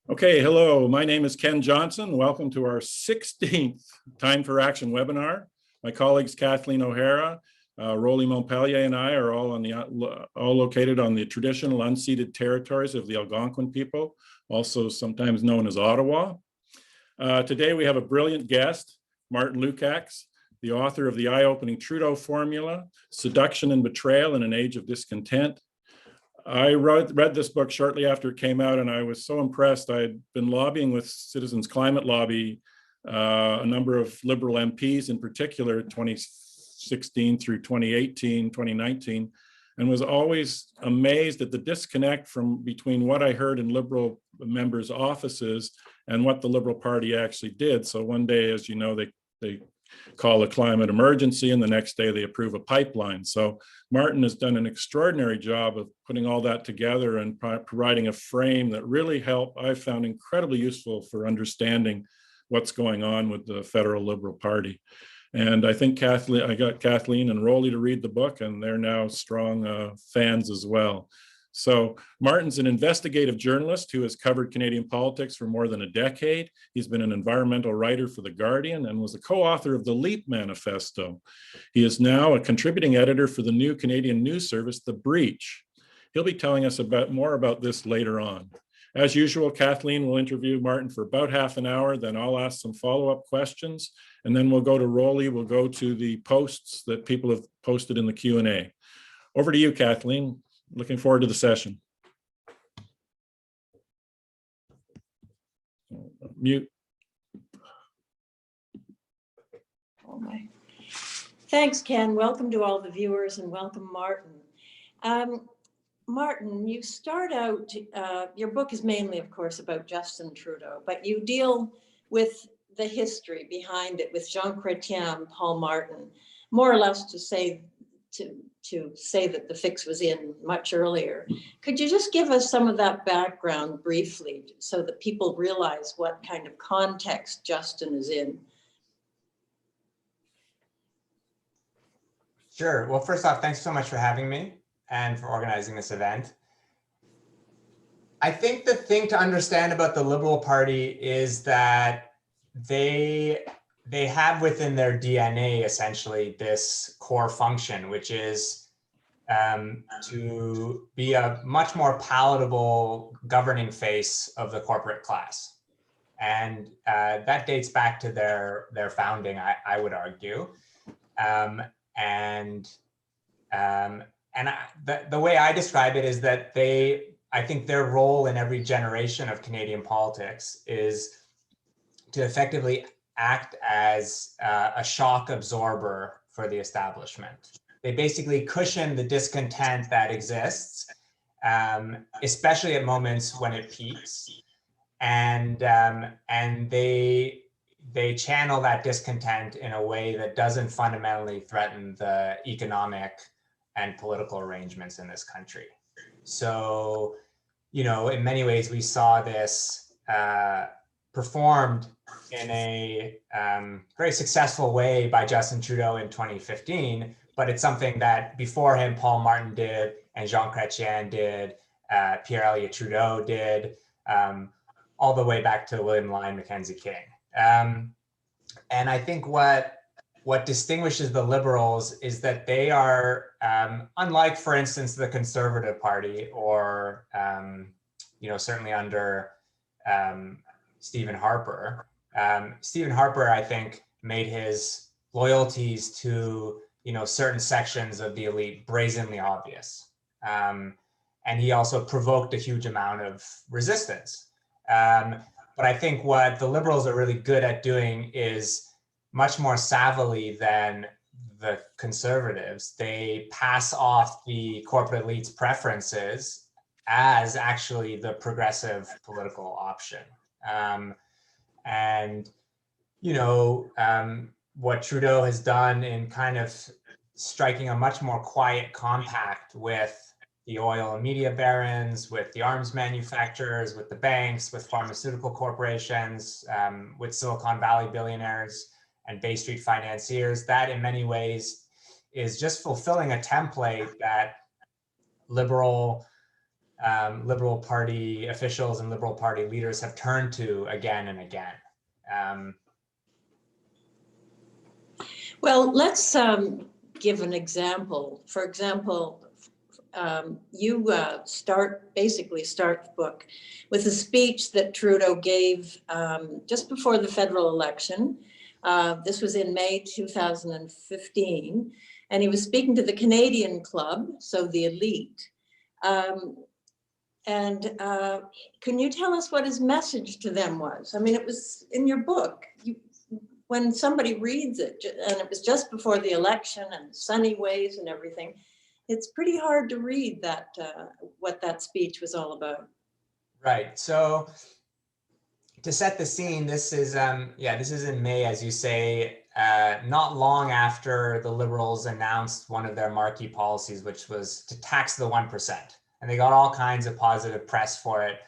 Okay, hello, my name is Ken Johnson. Welcome to our 16th Time for Action webinar. My colleagues Kathleen O'Hara, Rolly Montpellier, and I are all located on the traditional unceded territories of the Algonquin people, also sometimes known as Ottawa. Today we have a brilliant guest, Martin Lukacs, the author of the eye-opening Trudeau formula, Seduction and Betrayal in an Age of Discontent. I read this book shortly after it came out, and I was so impressed. I had been lobbying with Citizens Climate Lobby, a number of Liberal MPs in particular, 2016 through 2018, 2019, and was always amazed at the disconnect between what I heard in Liberal members' offices and what the Liberal Party actually did. So one day, as you know, they call a climate emergency, and the next day they approve a pipeline. So Martin has done an extraordinary job of putting all that together and providing a frame that really I found incredibly useful for understanding what's going on with the federal Liberal Party. And I think I got Kathleen and Rolly to read the book, and they're now strong fans as well. So Martin's an investigative journalist who has covered Canadian politics for more than a decade. He's been an environmental writer for The Guardian and was a co-author of the LEAP Manifesto. He is now a contributing editor for the new Canadian news service, The Breach. He'll be telling us more about this later on. As usual, Kathleen will interview Martin for about half an hour, then I'll ask some follow-up questions, and then we'll go to Rolly. We'll go to the posts that people have posted in the Q&A. Over to you, Kathleen. Looking forward to the session. Mute. Oh my. Thanks, Ken. Welcome to all the viewers and welcome, Martin. Martin, you start out, your book is mainly, of course, about Justin Trudeau, but you deal with the history behind it with Jean Chrétien and Paul Martin, more or less to say that the fix was in much earlier. Could you just give us some of that background briefly so that people realize what kind of context Justin is in? Sure. Well, first off, thanks so much for having me and for organizing this event. I think the thing to understand about the Liberal Party is that they have within their DNA essentially this core function, which is to be a much more palatable governing face of the corporate class. And that dates back to their founding, I would argue. The way I describe it is that I think their role in every generation of Canadian politics is to effectively act as a shock absorber for the establishment. They basically cushion the discontent that exists, especially at moments when it peaks, and they channel that discontent in a way that doesn't fundamentally threaten the economic and political arrangements in this country. So, you know, in many ways, we saw this performed in a very successful way by Justin Trudeau in 2015, but it's something that before him, Paul Martin did, and Jean Chrétien did, Pierre Elliott Trudeau did, all the way back to William Lyon Mackenzie King. And I think what distinguishes the Liberals is that they are, unlike, for instance, the Conservative Party or, you know, certainly under Stephen Harper. Stephen Harper, I think, made his loyalties to, you know, certain sections of the elite brazenly obvious. And he also provoked a huge amount of resistance. But I think what the Liberals are really good at doing is much more savvily than the Conservatives. They pass off the corporate elite's preferences as actually the progressive political option. And, you know, what Trudeau has done in kind of striking a much more quiet compact with the oil and media barons, with the arms manufacturers, with the banks, with pharmaceutical corporations, with Silicon Valley billionaires and Bay Street financiers, that in many ways is just fulfilling a template that liberal Liberal Party officials and Liberal Party leaders have turned to again and again. Well, let's give an example. For example, you basically start the book with a speech that Trudeau gave just before the federal election. This was in May 2015, and he was speaking to the Canadian Club, so the elite. Can you tell us what his message to them was? I mean, it was in your book. When somebody reads it, and it was just before the election and sunny ways and everything, it's pretty hard to read that what that speech was all about. Right. So to set the scene, this is in May, as you say, not long after the Liberals announced one of their marquee policies, which was to tax the 1%. And they got all kinds of positive press for it.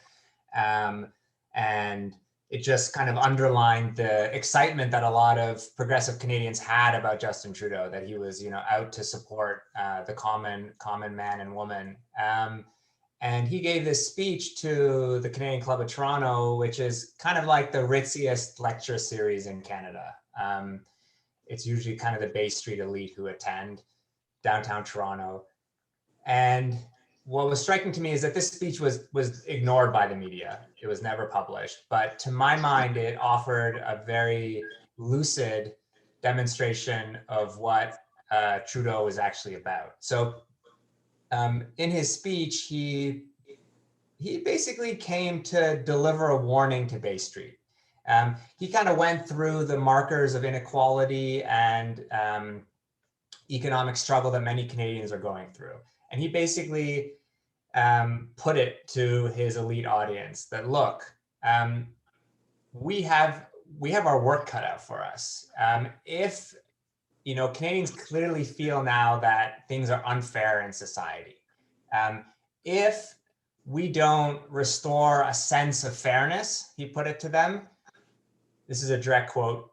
And it just kind of underlined the excitement that a lot of progressive Canadians had about Justin Trudeau, that he was, out to support the common man and woman. And he gave this speech to the Canadian Club of Toronto, which is kind of like the ritziest lecture series in Canada. It's usually kind of the Bay Street elite who attend downtown Toronto. And what was striking to me is that this speech was ignored by the media. It was never published. But to my mind, it offered a very lucid demonstration of what Trudeau was actually about. So in his speech, he basically came to deliver a warning to Bay Street. He kind of went through the markers of inequality and economic struggle that many Canadians are going through. And he basically put it to his elite audience that, look, we have our work cut out for us. If Canadians clearly feel now that things are unfair in society, if we don't restore a sense of fairness, he put it to them, this is a direct quote,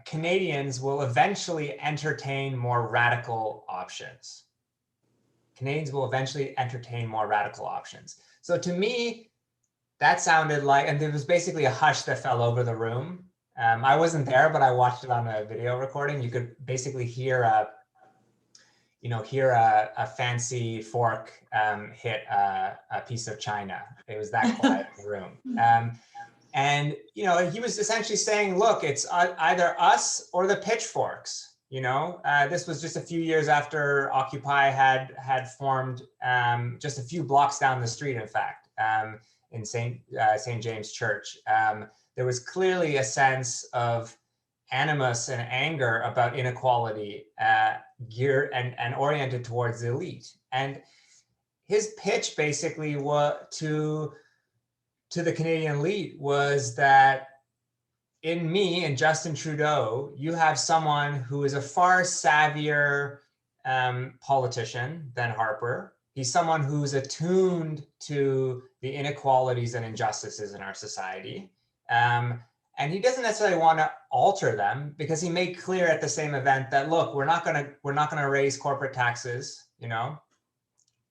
Canadians will eventually entertain more radical options. Canadians will eventually entertain more radical options. So to me, that sounded like, and there was basically a hush that fell over the room. I wasn't there, but I watched it on a video recording. You could basically hear a fancy fork hit a piece of china. It was that quiet in the room. And he was essentially saying, look, it's either us or the pitchforks. This was just a few years after Occupy had formed, just a few blocks down the street, in fact, in St. James Church. There was clearly a sense of animus and anger about inequality geared and oriented towards the elite. And his pitch basically to the Canadian elite was that in Justin Trudeau, you have someone who is a far savvier politician than Harper. He's someone who's attuned to the inequalities and injustices in our society. And he doesn't necessarily want to alter them, because he made clear at the same event that, look, we're not going to raise corporate taxes,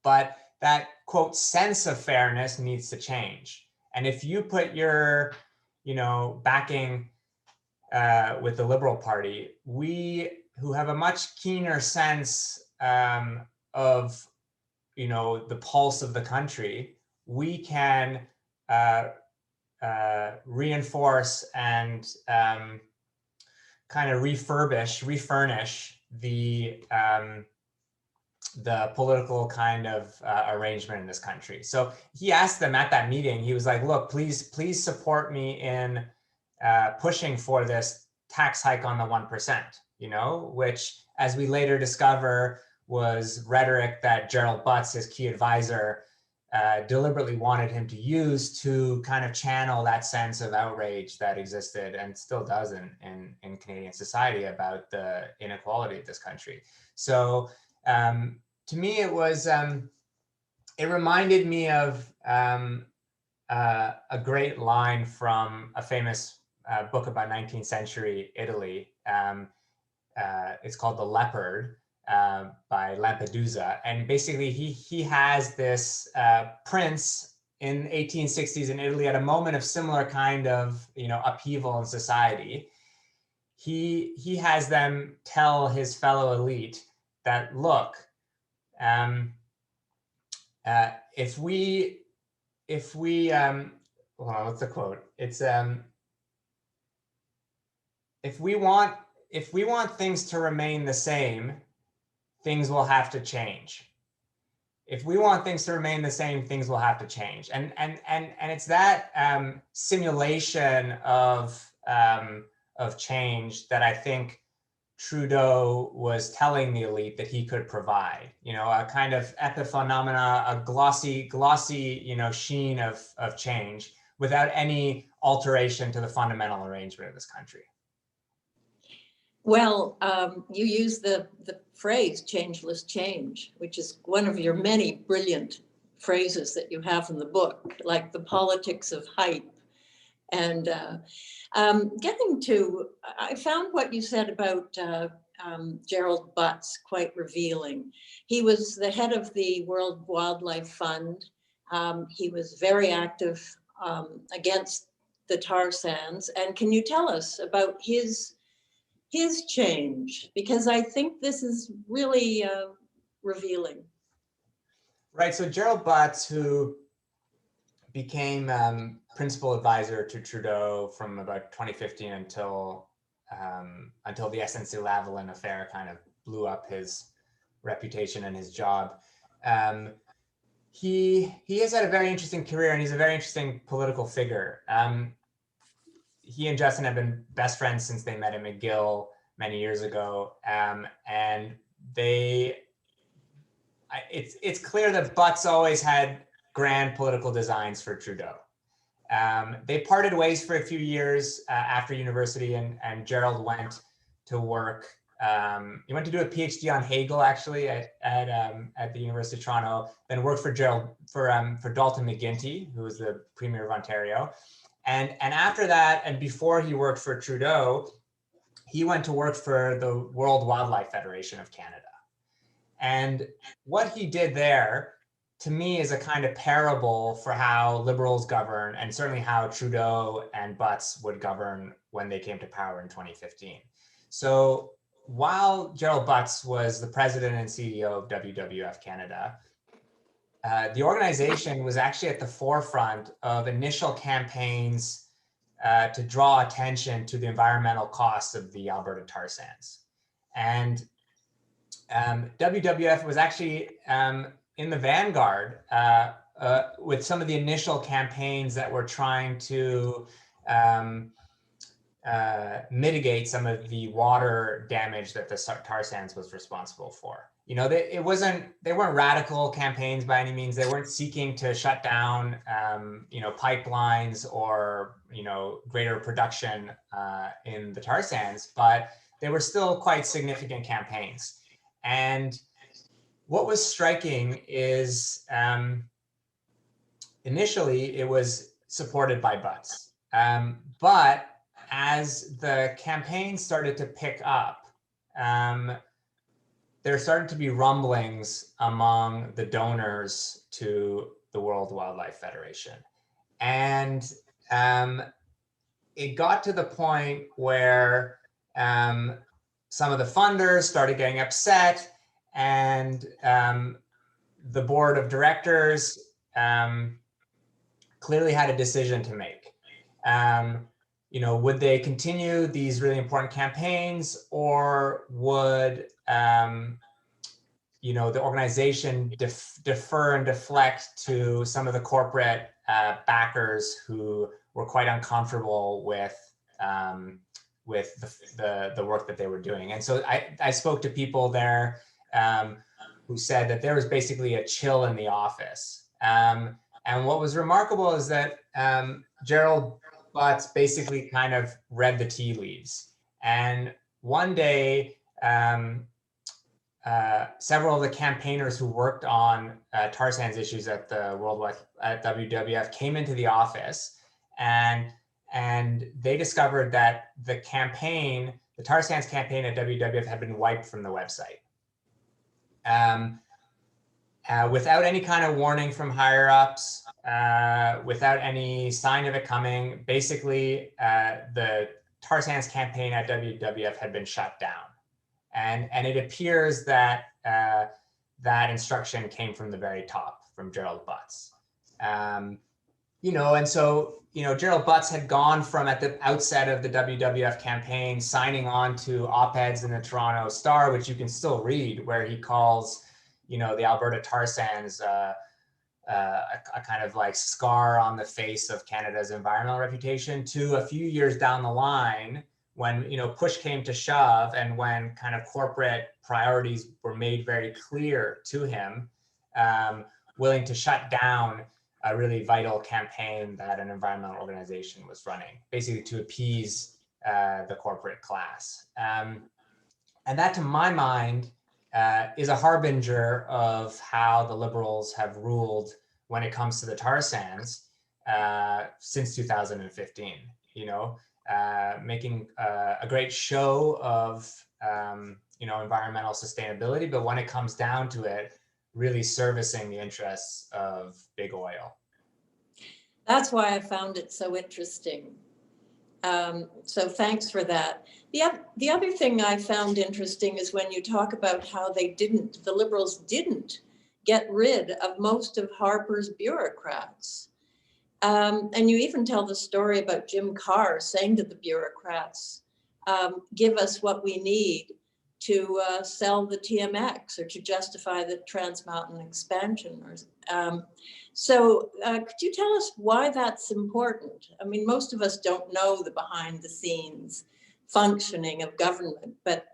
but that, quote, sense of fairness needs to change. And if you put your backing with the Liberal Party, we who have a much keener sense of the pulse of the country, we can reinforce and kind of refurnish the political kind of arrangement in this country. So he asked them at that meeting, he was like, look, please support me in pushing for this tax hike on the 1%, which, as we later discover, was rhetoric that Gerald Butts, his key advisor, deliberately wanted him to use to kind of channel that sense of outrage that existed and still does in Canadian society about the inequality of this country. So to me, it was, it reminded me of a great line from a famous book about 19th century Italy. It's called The Leopard. by Lampedusa. And basically he has this prince in 1860s in Italy at a moment of similar kind of, upheaval in society. He has them tell his fellow elite that, look, if we hold on, what's the quote? It's if we want things to remain the same, things will have to change. If we want things to remain the same, things will have to change. And it's that simulation of change that I think Trudeau was telling the elite that he could provide. A kind of epiphenomena, a glossy, sheen of change without any alteration to the fundamental arrangement of this country. Well, you use the phrase changeless change, which is one of your many brilliant phrases that you have in the book, like the politics of hype. And I found what you said about Gerald Butts quite revealing. He was the head of the World Wildlife Fund. He was very active against the tar sands. And can you tell us about his change? Because I think this is really revealing. Right, so Gerald Butts, who became principal advisor to Trudeau from about 2015 until the SNC-Lavalin affair kind of blew up his reputation and his job. He has had a very interesting career, and he's a very interesting political figure. He and Justin have been best friends since they met at McGill many years ago, and it's clear that Butts always had grand political designs for Trudeau. They parted ways for a few years after university, and Gerald went to work. He went to do a PhD on Hegel, actually, at the University of Toronto. Then worked for Dalton McGuinty, who was the Premier of Ontario. And after that, and before he worked for Trudeau, he went to work for the World Wildlife Federation of Canada. And what he did there, to me, is a kind of parable for how Liberals govern, and certainly how Trudeau and Butts would govern when they came to power in 2015. So while Gerald Butts was the president and CEO of WWF Canada, the organization was actually at the forefront of initial campaigns to draw attention to the environmental costs of the Alberta tar sands. And WWF was actually in the vanguard with some of the initial campaigns that were trying to mitigate some of the water damage that the tar sands was responsible for. They weren't radical campaigns by any means. They weren't seeking to shut down, pipelines or, greater production in the tar sands, but they were still quite significant campaigns. And what was striking is initially it was supported by Butts, but as the campaign started to pick up, there started to be rumblings among the donors to the World Wildlife Federation. And it got to the point where some of the funders started getting upset, and the board of directors clearly had a decision to make. Would they continue these really important campaigns, or would the organization defer and deflect to some of the corporate backers who were quite uncomfortable with the work that they were doing? And so I spoke to people there who said that there was basically a chill in the office. And what was remarkable is that Gerald Butts basically kind of read the tea leaves. And one day, several of the campaigners who worked on tar sands issues at the at WWF came into the office, and they discovered that the tar sands campaign at WWF had been wiped from the website. without any kind of warning from higher ups, without any sign of it coming. Basically, the tar sands campaign at WWF had been shut down. And it appears that that instruction came from the very top, from Gerald Butts. And so, Gerald Butts had gone from, at the outset of the WWF campaign, signing on to op-eds in the Toronto Star, which you can still read, where he calls, the Alberta tar sands a kind of like scar on the face of Canada's environmental reputation, to a few years down the line, when push came to shove, and when kind of corporate priorities were made very clear to him, willing to shut down a really vital campaign that an environmental organization was running, basically to appease the corporate class. And that, to my mind, is a harbinger of how the Liberals have ruled when it comes to the tar sands since 2015. Making a great show of environmental sustainability, but when it comes down to it, really servicing the interests of big oil. That's why I found it so interesting. So thanks for that. The other thing I found interesting is when you talk about how the Liberals didn't get rid of most of Harper's bureaucrats. And you even tell the story about Jim Carr saying to the bureaucrats, give us what we need to sell the TMX, or to justify the Trans Mountain expansion. So could you tell us why that's important? I mean, most of us don't know the behind the scenes functioning of government, but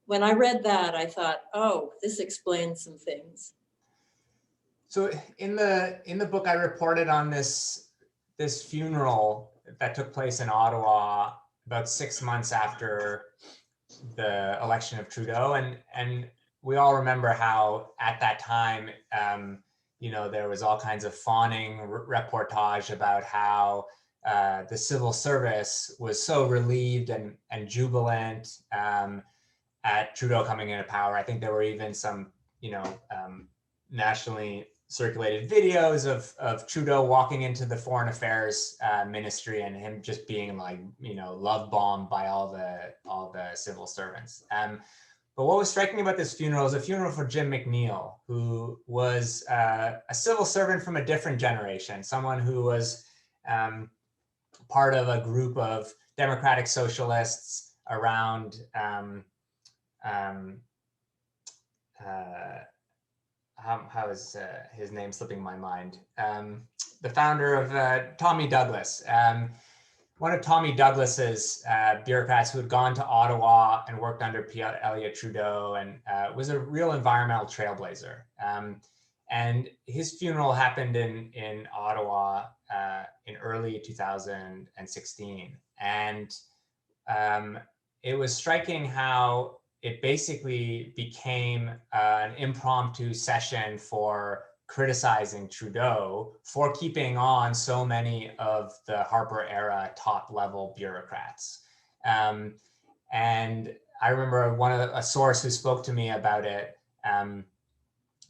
when I read that, I thought, oh, this explains some things. So in the book, I reported on this funeral that took place in Ottawa about 6 months after the election of Trudeau, and we all remember how at that time, there was all kinds of fawning reportage about how the civil service was so relieved and jubilant at Trudeau coming into power. I think there were even some, nationally circulated videos of Trudeau walking into the Foreign Affairs ministry, and him just being like, love bombed by all the civil servants. But what was striking about this funeral was a funeral for Jim McNeill, who was a civil servant from a different generation, someone who was part of a group of democratic socialists around how is his name slipping my mind? The founder of Tommy Douglas. One of Tommy Douglas's bureaucrats who had gone to Ottawa and worked under Pierre Elliott Trudeau, and was a real environmental trailblazer. And his funeral happened in Ottawa in early 2016. And it was striking how it basically became an impromptu session for criticizing Trudeau for keeping on so many of the Harper era top level bureaucrats. And I remember a source who spoke to me about it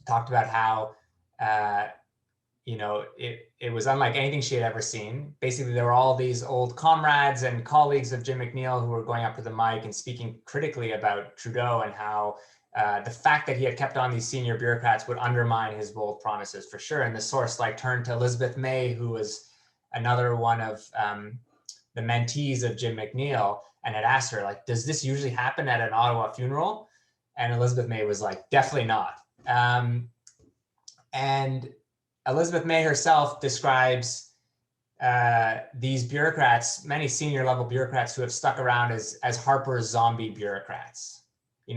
talked about how it was unlike anything she had ever seen. Basically, there were all these old comrades and colleagues of Jim McNeill who were going up to the mic and speaking critically about Trudeau, and how the fact that he had kept on these senior bureaucrats would undermine his bold promises for sure. And the source turned to Elizabeth May, who was another one of the mentees of Jim McNeill, and had asked her, does this usually happen at an Ottawa funeral? And Elizabeth May was like, definitely not. And Elizabeth May herself describes these bureaucrats, many senior level bureaucrats, who have stuck around as Harper's zombie bureaucrats.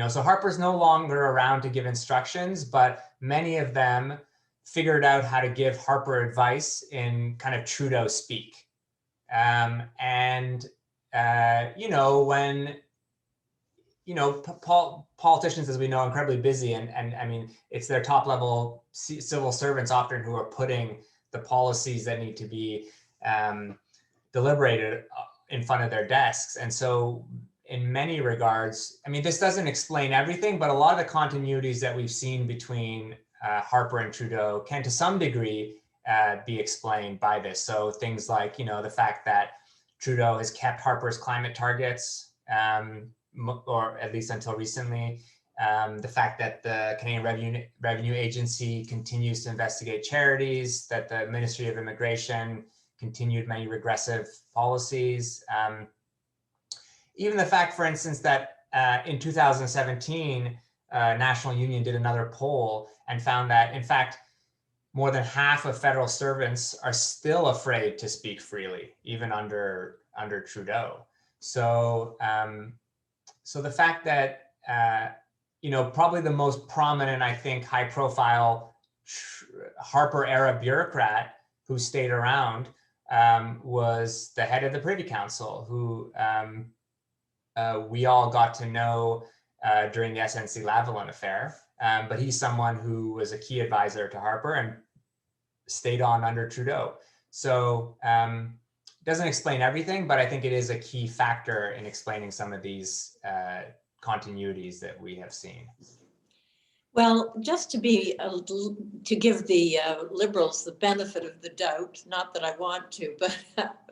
So Harper's no longer around to give instructions, but many of them figured out how to give Harper advice in kind of Trudeau speak. When politicians, as we know, are incredibly busy, and I mean, it's their top level civil servants often who are putting the policies that need to be deliberated in front of their desks. And so in many regards, I mean, this doesn't explain everything, but a lot of the continuities that we've seen between Harper and Trudeau can to some degree be explained by this. So things like, the fact that Trudeau has kept Harper's climate targets, or at least until recently. The fact that the Canadian Revenue Agency continues to investigate charities, that the Ministry of Immigration continued many regressive policies. Even the fact, for instance, that in 2017, National Union did another poll and found that, in fact, more than half of federal servants are still afraid to speak freely, even under Trudeau. So, so the fact that probably the most prominent, I think, high-profile Harper-era bureaucrat who stayed around was the head of the Privy Council, who we all got to know during the SNC-Lavalin affair. But he's someone who was a key advisor to Harper and stayed on under Trudeau. So it doesn't explain everything, but I think it is a key factor in explaining some of these continuities that we have seen. Well, just to give the Liberals the benefit of the doubt, not that I want to, but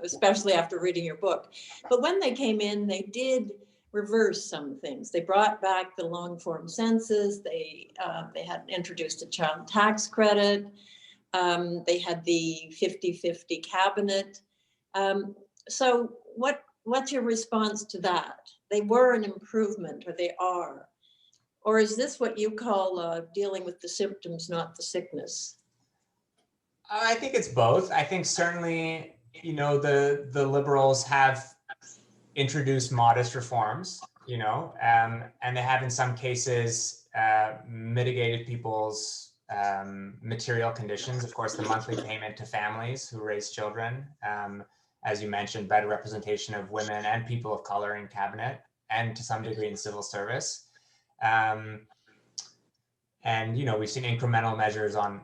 especially after reading your book. But when they came in, they did reverse some things. They brought back the long form census. They had introduced a child tax credit. They had the 50-50 cabinet. So what's your response to that? They were an improvement, or they are. Or is this what you call dealing with the symptoms, not the sickness? I think it's both. I think certainly, the Liberals have introduced modest reforms, and they have in some cases mitigated people's material conditions. Of course, the monthly payment to families who raise children, as you mentioned, better representation of women and people of color in cabinet, and to some degree in civil service. And we've seen incremental measures on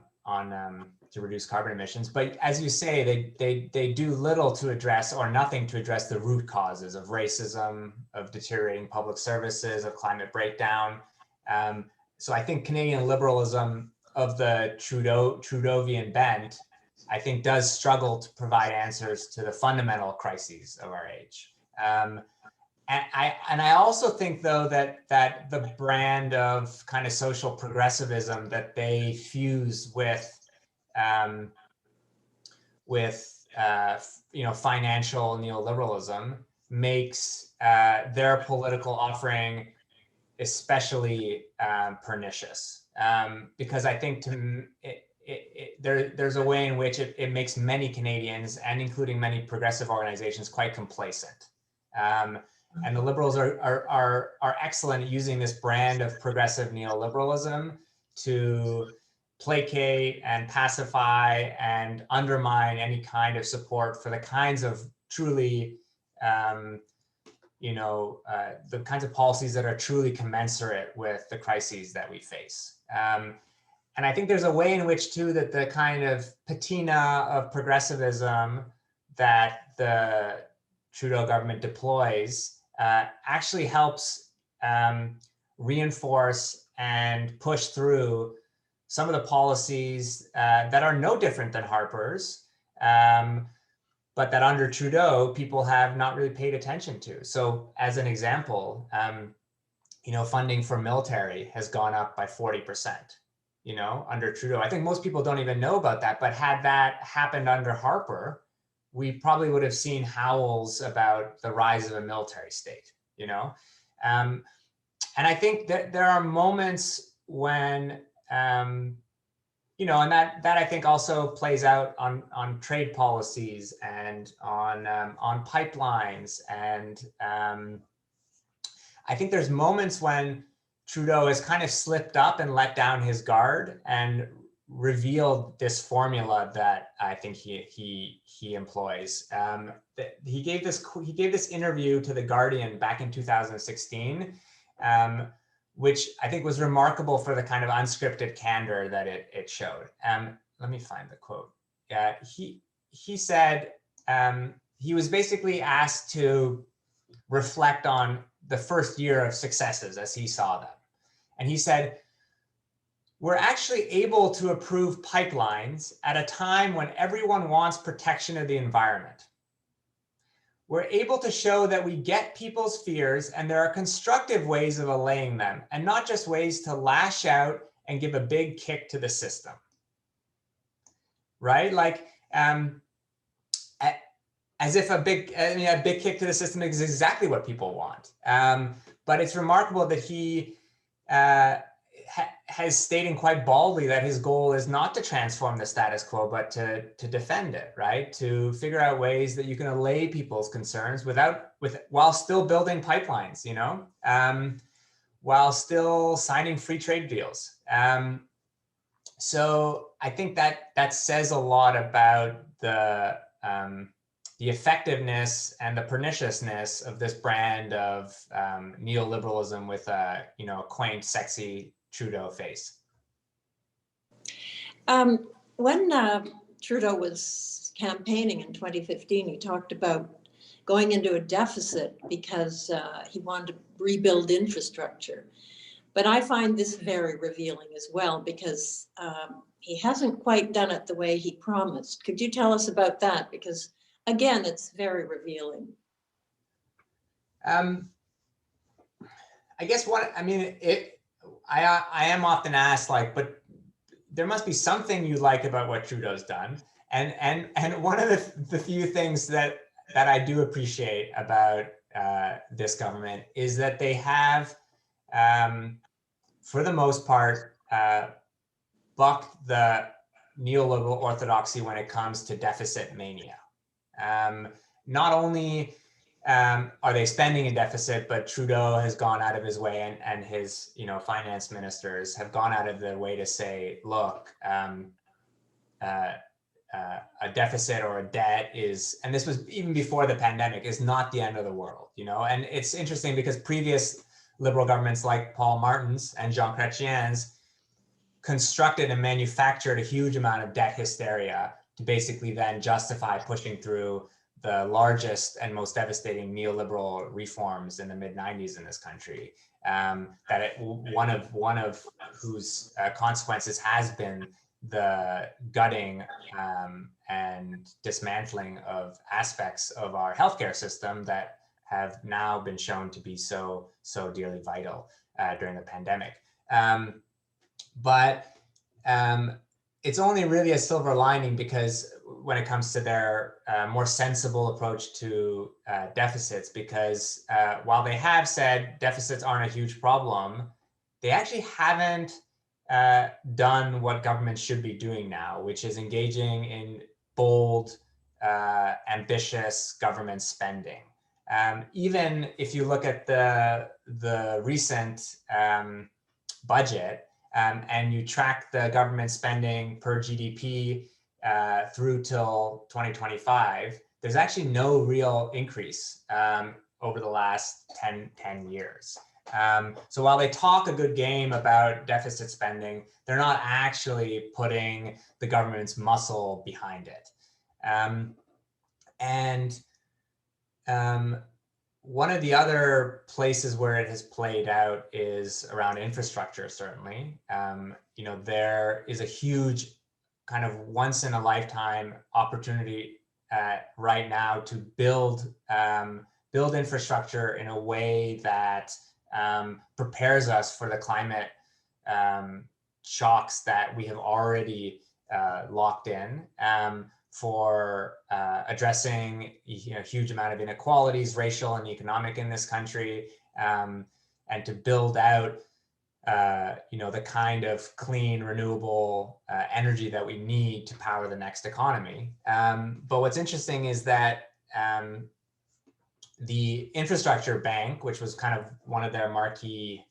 to reduce carbon emissions, but as you say, they do little to address, or nothing to address, the root causes of racism, of deteriorating public services, of climate breakdown. So I think Canadian liberalism of the Trudeauvian bent, I think, does struggle to provide answers to the fundamental crises of our age. And I also think, though, that the brand of kind of social progressivism that they fuse with financial neoliberalism makes their political offering especially pernicious, because I think there's a way in which it makes many Canadians, and including many progressive organizations, quite complacent. And the Liberals are excellent at using this brand of progressive neoliberalism to placate and pacify and undermine any kind of support for the kinds of truly, the kinds of policies that are truly commensurate with the crises that we face. And I think there's a way in which, too, that the kind of patina of progressivism that the Trudeau government deploys actually helps reinforce and push through some of the policies that are no different than Harper's, but that under Trudeau, people have not really paid attention to. So as an example, funding for military has gone up by 40%, under Trudeau. I think most people don't even know about that, but had that happened under Harper, we probably would have seen howls about the rise of a military state, And I think that there are moments when, and that I think also plays out on trade policies and on pipelines. And I think there's moments when Trudeau has kind of slipped up and let down his guard and revealed this formula that I think he employs. He gave this interview to The Guardian back in 2016, which I think was remarkable for the kind of unscripted candor that it showed. Let me find the quote. He said he was basically asked to reflect on the first year of successes as he saw them. And he said, we're actually able to approve pipelines at a time when everyone wants protection of the environment. We're able to show that we get people's fears and there are constructive ways of allaying them and not just ways to lash out and give a big kick to the system, right? Like, as if a big kick to the system is exactly what people want. But it's remarkable that he has stated quite boldly that his goal is not to transform the status quo, but to defend it, right? To figure out ways that you can allay people's concerns while still building pipelines, you know, while still signing free trade deals. So I think that says a lot about the effectiveness and the perniciousness of this brand of neoliberalism with a, you know, quaint, sexy Trudeau face. When Trudeau was campaigning in 2015, he talked about going into a deficit because he wanted to rebuild infrastructure. But I find this very revealing as well, because he hasn't quite done it the way he promised. Could you tell us about that? Because again, it's very revealing. I guess I am often asked, like, but there must be something you like about what Trudeau's done. And one of the few things that I do appreciate about this government is that they have, for the most part, bucked the neoliberal orthodoxy when it comes to deficit mania. Not only are they spending in deficit, but Trudeau has gone out of his way, and his, you know, finance ministers have gone out of their way to say, look, a deficit or a debt is, and this was even before the pandemic, is not the end of the world, you know. And it's interesting because previous Liberal governments like Paul Martin's and Jean Chrétien's constructed and manufactured a huge amount of debt hysteria to basically then justify pushing through the largest and most devastating neoliberal reforms in the mid-90s in this country. One of whose consequences has been the gutting and dismantling of aspects of our healthcare system that have now been shown to be so dearly vital during the pandemic. But it's only really a silver lining, because when it comes to their more sensible approach to deficits, because while they have said deficits aren't a huge problem, they actually haven't done what governments should be doing now, which is engaging in bold, ambitious government spending. Even if you look at the recent budget, and you track the government spending per GDP through till 2025, there's actually no real increase over the last 10 years. So while they talk a good game about deficit spending, they're not actually putting the government's muscle behind it. One of the other places where it has played out is around infrastructure, certainly. You know, there is a huge kind of once in a lifetime opportunity right now to build infrastructure in a way that prepares us for the climate shocks that we have already locked in. For addressing a huge amount of inequalities, racial and economic, in this country, and to build out the kind of clean, renewable energy that we need to power the next economy. But what's interesting is that the infrastructure bank, which was kind of one of their marquee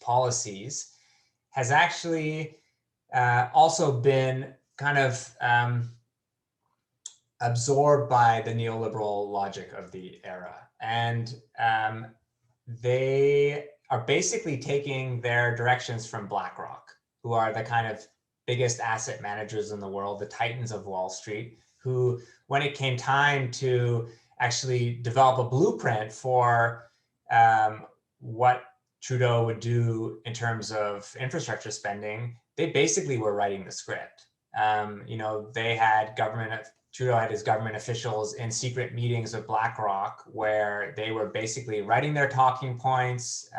policies, has actually also been kind of absorbed by the neoliberal logic of the era. And they are basically taking their directions from BlackRock, who are the kind of biggest asset managers in the world, the titans of Wall Street, who, when it came time to actually develop a blueprint for what Trudeau would do in terms of infrastructure spending, they basically were writing the script. They had Trudeau had his government officials in secret meetings with BlackRock where they were basically writing their talking points,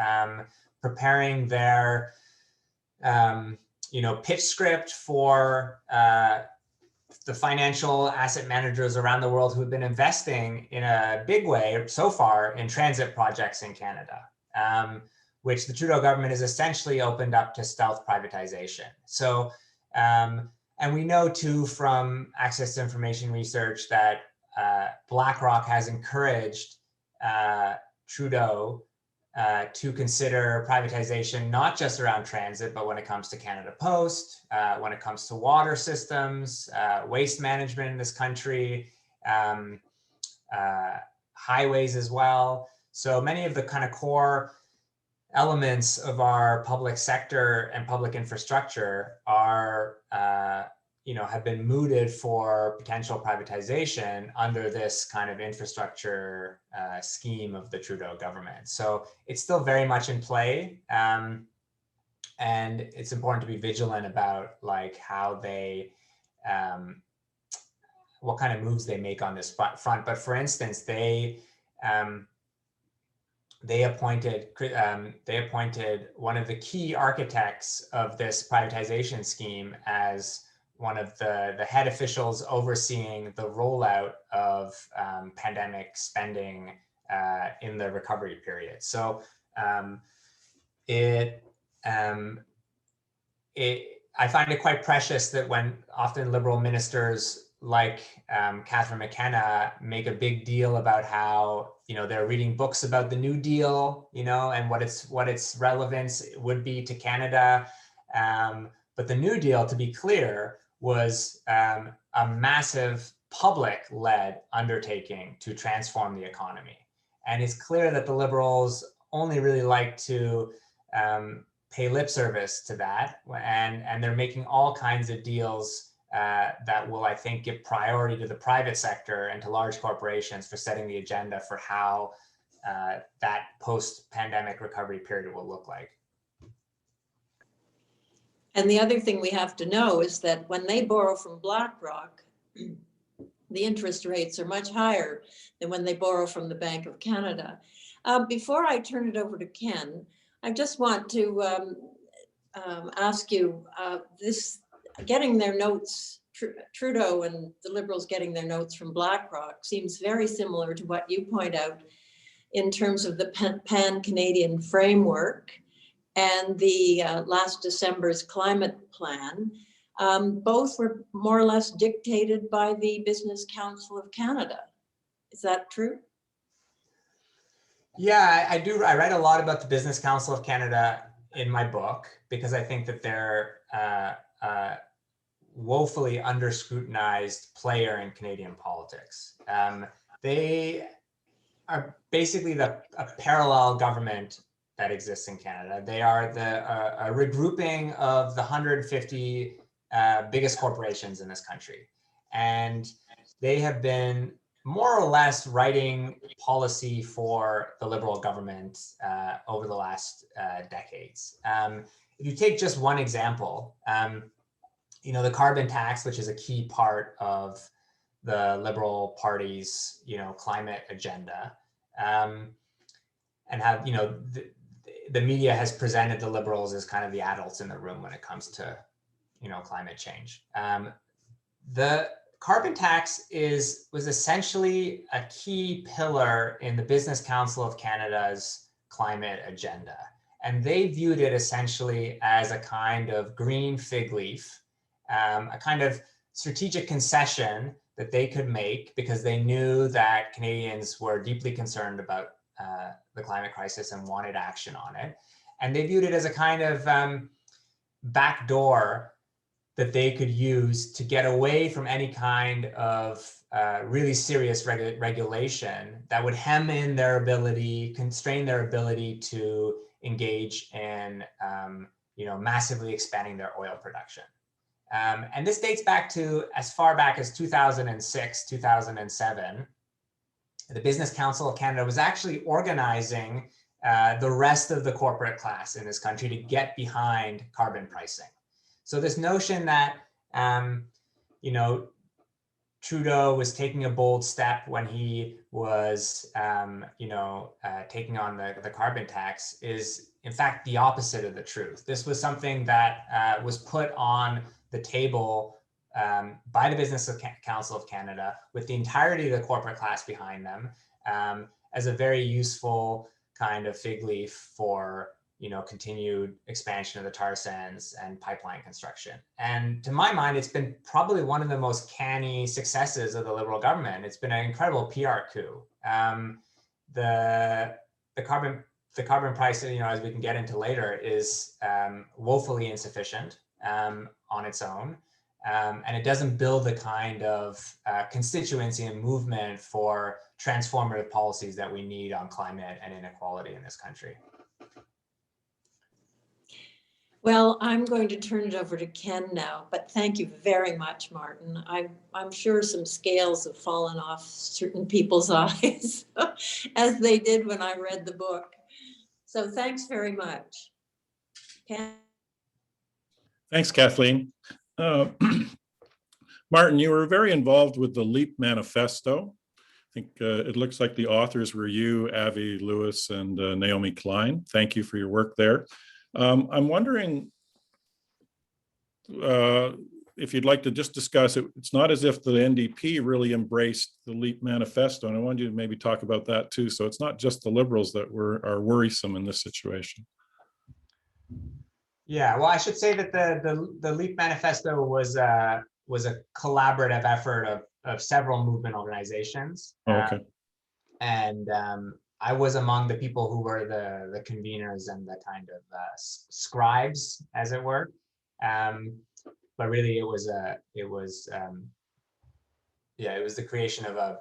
preparing their, pitch script for the financial asset managers around the world who have been investing in a big way so far in transit projects in Canada, which the Trudeau government has essentially opened up to stealth privatization. So, and we know too from access to information research that BlackRock has encouraged Trudeau to consider privatization, not just around transit, but when it comes to Canada Post, when it comes to water systems, waste management in this country, highways as well. So many of the kind of core elements of our public sector and public infrastructure are, have been mooted for potential privatization under this kind of infrastructure scheme of the Trudeau government. So it's still very much in play, and it's important to be vigilant about like how they, what kind of moves they make on this front. But for instance, they appointed one of the key architects of this privatization scheme as one of the head officials overseeing the rollout of pandemic spending in the recovery period. So I find it quite precious that when often Liberal ministers like Catherine McKenna make a big deal about how they're reading books about the New Deal, and what its relevance would be to Canada. But the New Deal, to be clear, was a massive public-led undertaking to transform the economy. And it's clear that the Liberals only really like to pay lip service to that, and they're making all kinds of deals that will, I think, give priority to the private sector and to large corporations for setting the agenda for how that post-pandemic recovery period will look like. And the other thing we have to know is that when they borrow from BlackRock, the interest rates are much higher than when they borrow from the Bank of Canada. Before I turn it over to Ken, I just want to ask you, getting their notes, Trudeau and the Liberals getting their notes from BlackRock seems very similar to what you point out in terms of the pan-Canadian framework and the last December's climate plan. Both were more or less dictated by the Business Council of Canada. Is that true? Yeah, I do. I write a lot about the Business Council of Canada in my book because I think that they're woefully under-scrutinized player in Canadian politics. They are basically a parallel government that exists in Canada. They are a regrouping of the 150 biggest corporations in this country. And they have been more or less writing policy for the Liberal government over the last decades. If you take just one example, the carbon tax, which is a key part of the Liberal Party's, climate agenda, and have, the media has presented the Liberals as kind of the adults in the room when it comes to, climate change. The carbon tax was essentially a key pillar in the Business Council of Canada's climate agenda. And they viewed it essentially as a kind of green fig leaf, a kind of strategic concession that they could make because they knew that Canadians were deeply concerned about the climate crisis and wanted action on it. And they viewed it as a kind of backdoor that they could use to get away from any kind of really serious regulation that would hem in their ability, constrain their ability to engage in massively expanding their oil production. And this dates back to as far back as 2006, 2007, the Business Council of Canada was actually organizing the rest of the corporate class in this country to get behind carbon pricing. So this notion that, you know, Trudeau was taking a bold step when he was, taking on the carbon tax is in fact the opposite of the truth. This was something that was put on the table by the Business Council of Canada with the entirety of the corporate class behind them as a very useful kind of fig leaf for, you know, continued expansion of the tar sands and pipeline construction. And to my mind, it's been probably one of the most canny successes of the Liberal government. It's been an incredible PR coup. The carbon price, you know, as we can get into later, is woefully insufficient on its own. And it doesn't build the kind of constituency and movement for transformative policies that we need on climate and inequality in this country. Well, I'm going to turn it over to Ken now, but thank you very much, Martin. I'm sure some scales have fallen off certain people's eyes as they did when I read the book. So thanks very much. Ken? Thanks, Kathleen. Martin, you were very involved with the LEAP manifesto. I think it looks like the authors were you, Avi Lewis, and Naomi Klein. Thank you for your work there. I'm wondering if you'd like to just discuss it. It's not as if the NDP really embraced the LEAP manifesto, and I wanted you to maybe talk about that too. So it's not just the Liberals that are worrisome in this situation. Yeah, well, I should say that the LEAP manifesto was a collaborative effort of several movement organizations. Oh, okay. And I was among the people who were the conveners and the kind of scribes, as it were. But really, it was the creation of a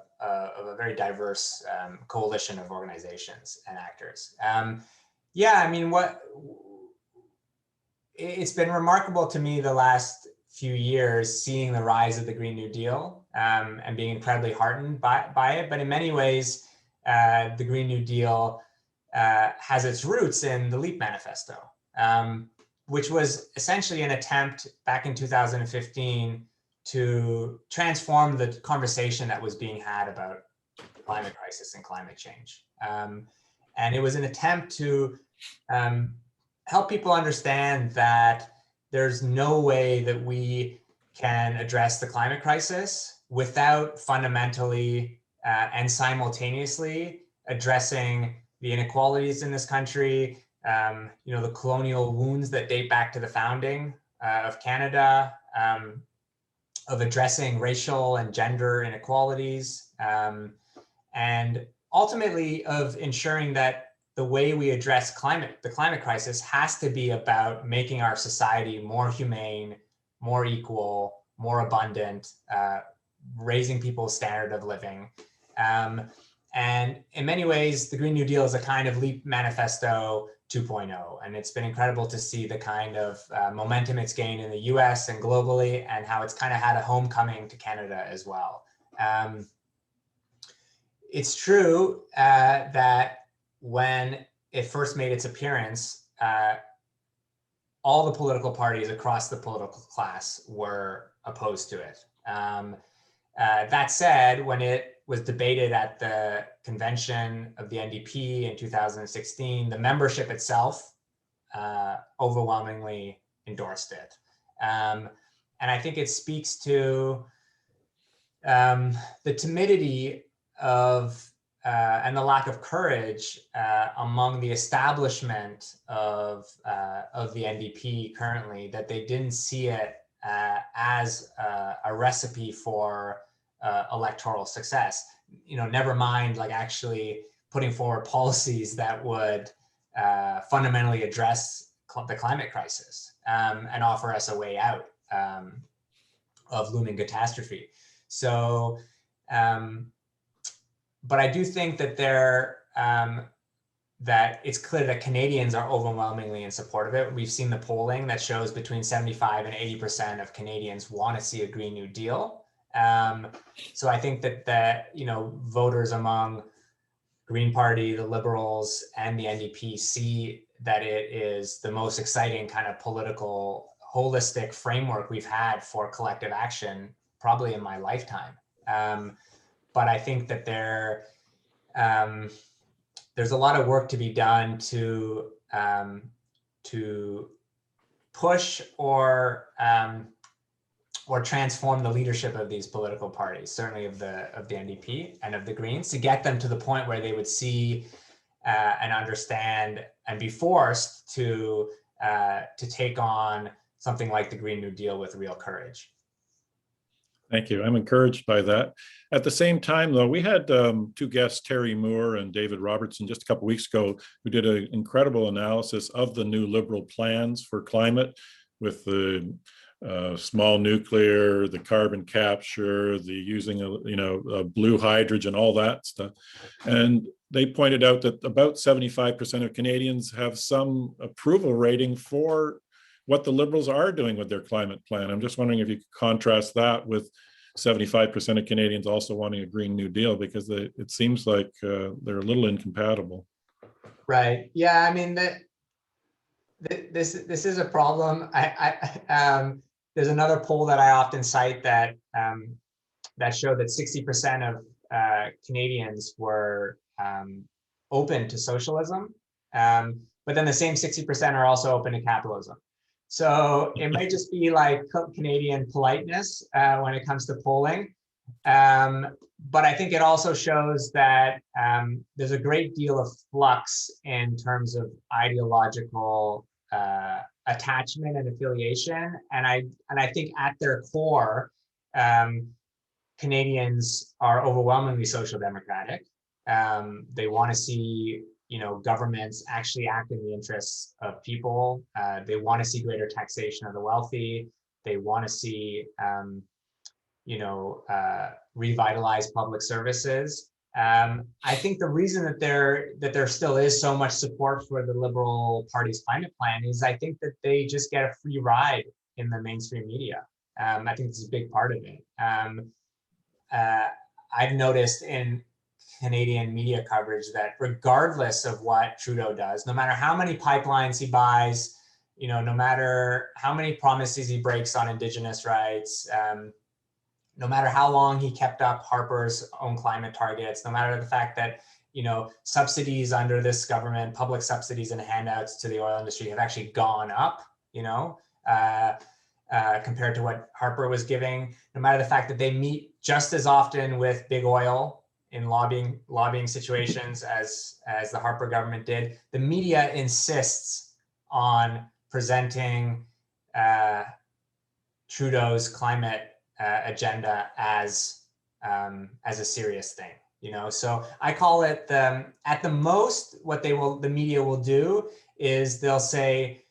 very diverse coalition of organizations and actors. Yeah, I mean, it's been remarkable to me the last few years seeing the rise of the Green New Deal and being incredibly heartened by it. But in many ways, the Green New Deal has its roots in the LEAP manifesto, which was essentially an attempt back in 2015 to transform the conversation that was being had about the climate crisis and climate change. And it was an attempt to help people understand that there's no way that we can address the climate crisis without fundamentally and simultaneously addressing the inequalities in this country, the colonial wounds that date back to the founding of Canada, of addressing racial and gender inequalities, and ultimately of ensuring that the way we address the climate crisis has to be about making our society more humane, more equal, more abundant, raising people's standard of living. And in many ways, the Green New Deal is a kind of LEAP manifesto 2.0. And it's been incredible to see the kind of momentum it's gained in the US and globally, and how it's kind of had a homecoming to Canada as well. It's true that when it first made its appearance, all the political parties across the political class were opposed to it. That said, when it was debated at the convention of the NDP in 2016, the membership itself overwhelmingly endorsed it. And I think it speaks to the timidity of and the lack of courage among the establishment of the NDP currently, that they didn't see it as a recipe for electoral success. Never mind like actually putting forward policies that would fundamentally address the climate crisis and offer us a way out of looming catastrophe. So. But I do think that that it's clear that Canadians are overwhelmingly in support of it. We've seen the polling that shows between 75 and 80% of Canadians want to see a Green New Deal. So I think that voters among Green Party, the Liberals, and the NDP see that it is the most exciting kind of political, holistic framework we've had for collective action, probably in my lifetime. But I think that there's a lot of work to be done to push or transform the leadership of these political parties, certainly of the NDP and of the Greens, to get them to the point where they would see and understand and be forced to take on something like the Green New Deal with real courage. Thank you. I'm encouraged by that. At the same time, though, we had two guests, Terry Moore and David Robertson, just a couple of weeks ago, who did an incredible analysis of the new Liberal plans for climate, with the small nuclear, the carbon capture, the using blue hydrogen, all that stuff. And they pointed out that about 75% of Canadians have some approval rating for what the Liberals are doing with their climate plan. I'm just wondering if you could contrast that with 75% of Canadians also wanting a Green New Deal, because it seems like they're a little incompatible. Right. Yeah. I mean, this is a problem. There's another poll that I often cite that showed that 60% of Canadians were open to socialism, but then the same 60% are also open to capitalism. So it might just be like Canadian politeness when it comes to polling. But I think it also shows that there's a great deal of flux in terms of ideological attachment and affiliation. And I think at their core, Canadians are overwhelmingly social democratic. They want to see governments actually act in the interests of people. They want to see greater taxation of the wealthy. They want to see, revitalize public services. I think the reason that there still is so much support for the Liberal Party's climate plan is I think that they just get a free ride in the mainstream media. I think this is a big part of it. I've noticed in Canadian media coverage that regardless of what Trudeau does, no matter how many pipelines he buys, no matter how many promises he breaks on Indigenous rights, no matter how long he kept up Harper's own climate targets, no matter the fact that, subsidies under this government, public subsidies and handouts to the oil industry have actually gone up, compared to what Harper was giving, no matter the fact that they meet just as often with big oil in lobbying situations as the Harper government did, the media insists on presenting Trudeau's climate agenda as a serious thing. So I call it at the most what the media will do is they'll say,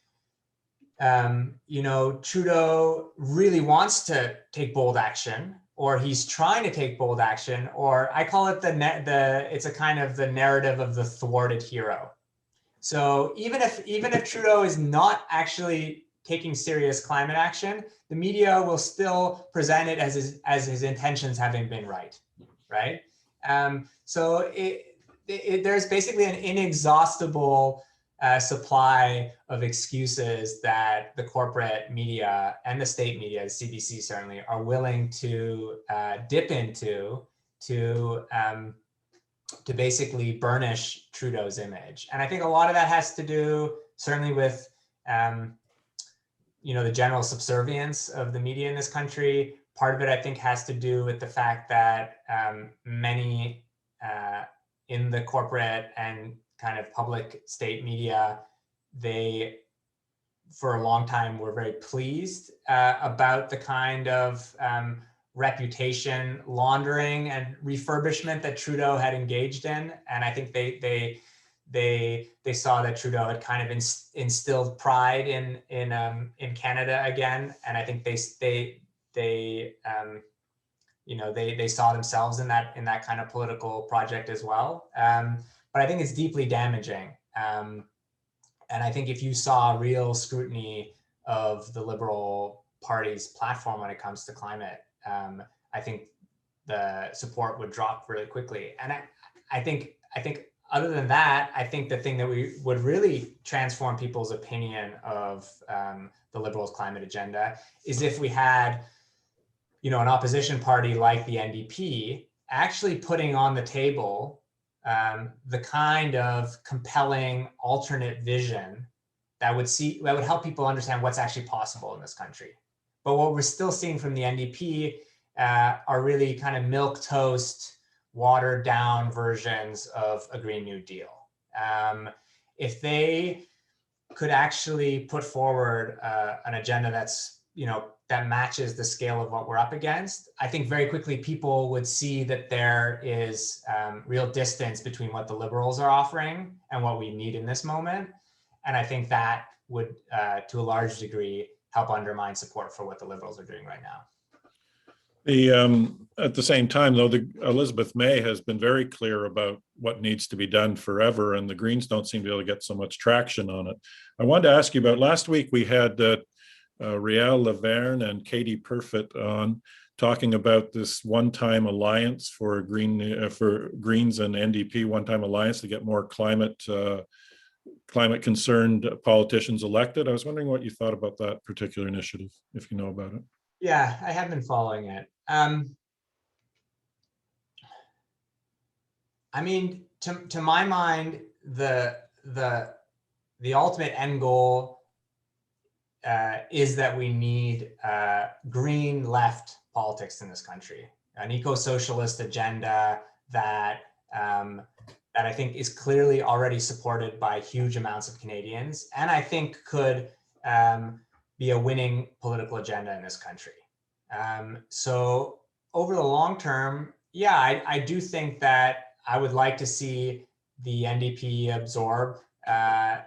Trudeau really wants to take bold action, or he's trying to take bold action, or I call it it's a kind of the narrative of the thwarted hero. So even if Trudeau is not actually taking serious climate action, the media will still present it as his intentions having been right? So there's basically an inexhaustible supply of excuses that the corporate media and the state media, the CBC certainly, are willing to dip into to basically burnish Trudeau's image. And I think a lot of that has to do certainly with the general subservience of the media in this country. Part of it, I think, has to do with the fact that many in the corporate and kind of public state media, they, for a long time, were very pleased about the kind of reputation laundering and refurbishment that Trudeau had engaged in. And I think they saw that Trudeau had kind of instilled pride in Canada again. And I think they saw themselves in that kind of political project as well. But I think it's deeply damaging. And I think if you saw real scrutiny of the Liberal Party's platform when it comes to climate, I I think the support would drop really quickly. And I think other than that, I think the thing that we would really transform people's opinion of the Liberals' climate agenda is if we had, an opposition party like the NDP actually putting on the table the kind of compelling alternate vision that would help people understand what's actually possible in this country. But what we're still seeing from the NDP are really kind of milquetoast, watered down versions of a Green New Deal. If they could actually put forward an agenda that's, that matches the scale of what we're up against, I think very quickly people would see that there is real distance between what the Liberals are offering and what we need in this moment. And I think that would, to a large degree, help undermine support for what the Liberals are doing right now. At the same time, though, Elizabeth May has been very clear about what needs to be done forever, and the Greens don't seem to be able to get so much traction on it. I wanted to ask you about, last week we had Riel Laverne and Katie Perfit on talking about this one-time alliance for Greens and NDP, one-time alliance to get more climate-concerned politicians elected. I was wondering what you thought about that particular initiative, if you know about it. Yeah, I have been following it. I mean, to my mind, the ultimate end goal is that we need green left politics in this country, an eco-socialist agenda that I think is clearly already supported by huge amounts of Canadians, and I think could be a winning political agenda in this country. So over the long term, yeah, I do think that I would like to see the NDP absorb, the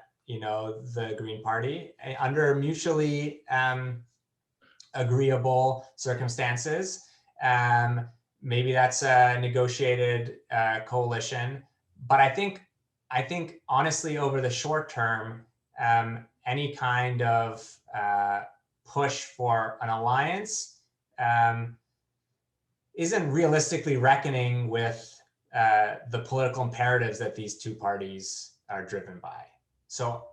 Green Party under mutually agreeable circumstances. Maybe that's a negotiated coalition, but I think honestly over the short term, any kind of push for an alliance isn't realistically reckoning with the political imperatives that these two parties are driven by. So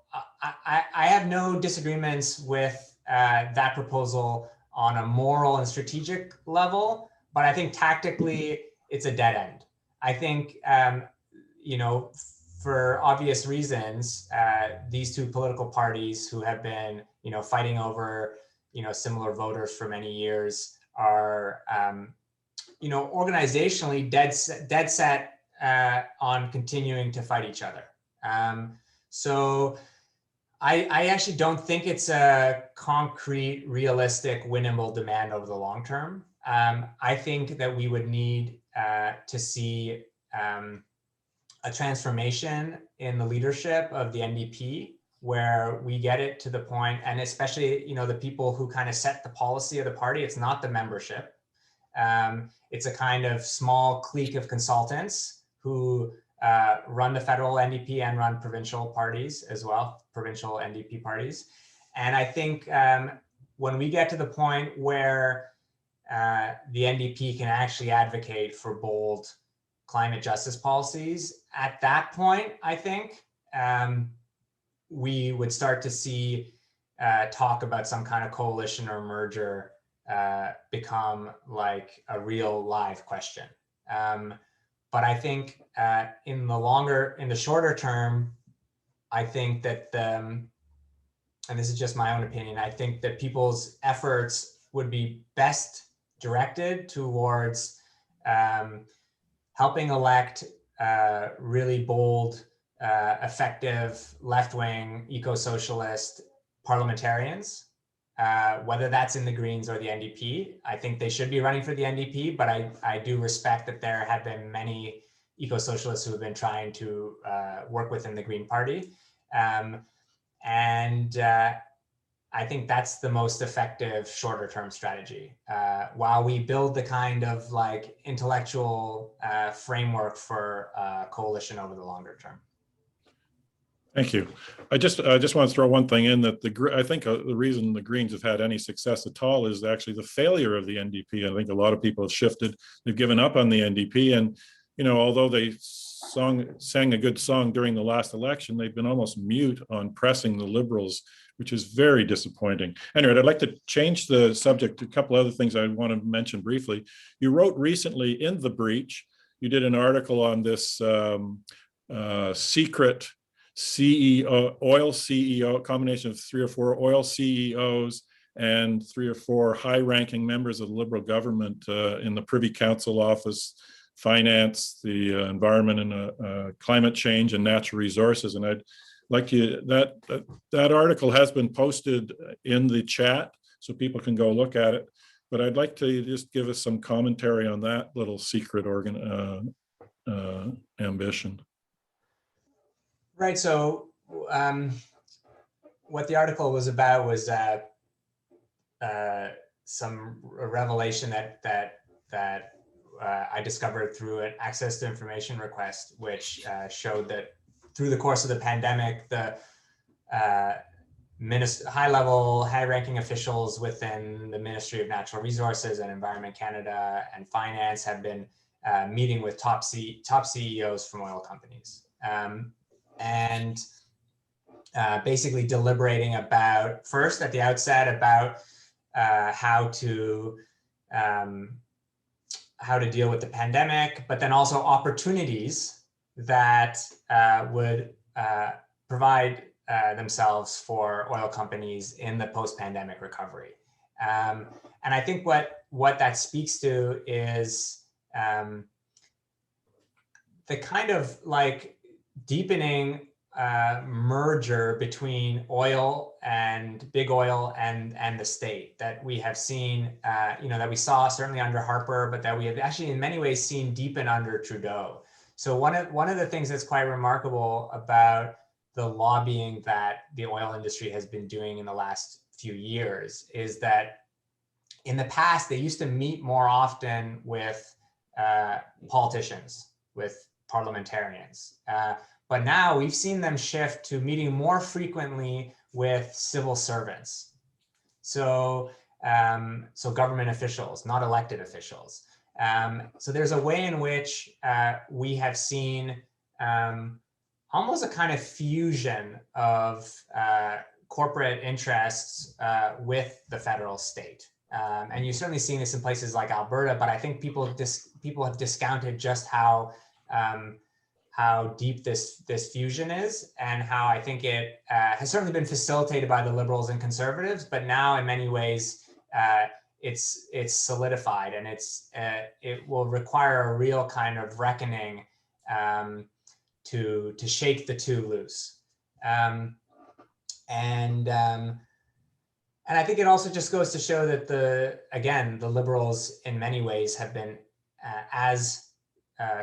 I have no disagreements with that proposal on a moral and strategic level, but I think tactically it's a dead end. I think, for obvious reasons, these two political parties who have been, fighting over, similar voters for many years are, organizationally dead set on continuing to fight each other. So I actually don't think it's a concrete, realistic, winnable demand over the long term. I think that we would need to see a transformation in the leadership of the NDP, where we get it to the point, and especially, the people who kind of set the policy of the party, it's not the membership. It's a kind of small clique of consultants who run the federal NDP and run provincial parties as well, provincial NDP parties. And I think when we get to the point where the NDP can actually advocate for bold climate justice policies, at that point, I think we would start to see talk about some kind of coalition or merger become like a real live question. But I think in the shorter term, I think that, and this is just my own opinion, I think that people's efforts would be best directed towards helping elect really bold, effective, left-wing, eco-socialist parliamentarians, whether that's in the Greens or the NDP. I think they should be running for the NDP, but I do respect that there have been many eco-socialists who have been trying to work within the Green Party. I think that's the most effective shorter term strategy, while we build the kind of like intellectual framework for coalition over the longer term. Thank you. I just want to throw one thing in that I think the reason the Greens have had any success at all is actually the failure of the NDP. I think a lot of people have shifted, they've given up on the NDP, and although they sang a good song during the last election, they've been almost mute on pressing the Liberals, which is very disappointing. Anyway, I'd like to change the subject to a couple other things I want to mention briefly. You wrote recently in The Breach, you did an article on this secret CEO, oil CEO, combination of 3 or 4 oil CEOs and 3 or 4 high-ranking members of the Liberal government in the Privy Council office, finance, the environment and climate change and natural resources. And I'd like you, that article has been posted in the chat so people can go look at it. But I'd like to just give us some commentary on that little secret ambition. Right. So what the article was about was some revelation that I discovered through an access to information request, which showed that through the course of the pandemic, the high-level, high-ranking officials within the Ministry of Natural Resources and Environment Canada and Finance have been meeting with top CEOs from oil companies. And basically deliberating about, first at the outset, about how to deal with the pandemic, but then also opportunities that would provide themselves for oil companies in the post-pandemic recovery. And I think what that speaks to is the kind of like deepening merger between oil and big oil and the state that we have seen, that we saw certainly under Harper, but that we have actually in many ways seen deepen under Trudeau. So one of the things that's quite remarkable about the lobbying that the oil industry has been doing in the last few years is that in the past, they used to meet more often with politicians, with parliamentarians. But now we've seen them shift to meeting more frequently with civil servants. So government officials, not elected officials. So there's a way in which we have seen almost a kind of fusion of corporate interests with the federal state. And you've certainly seen this in places like Alberta, but I think people have discounted just how deep this fusion is, and how I think it has certainly been facilitated by the Liberals and Conservatives, but now in many ways it's solidified, and it will require a real kind of reckoning to shake the two loose. And I think it also just goes to show that the Liberals in many ways have been as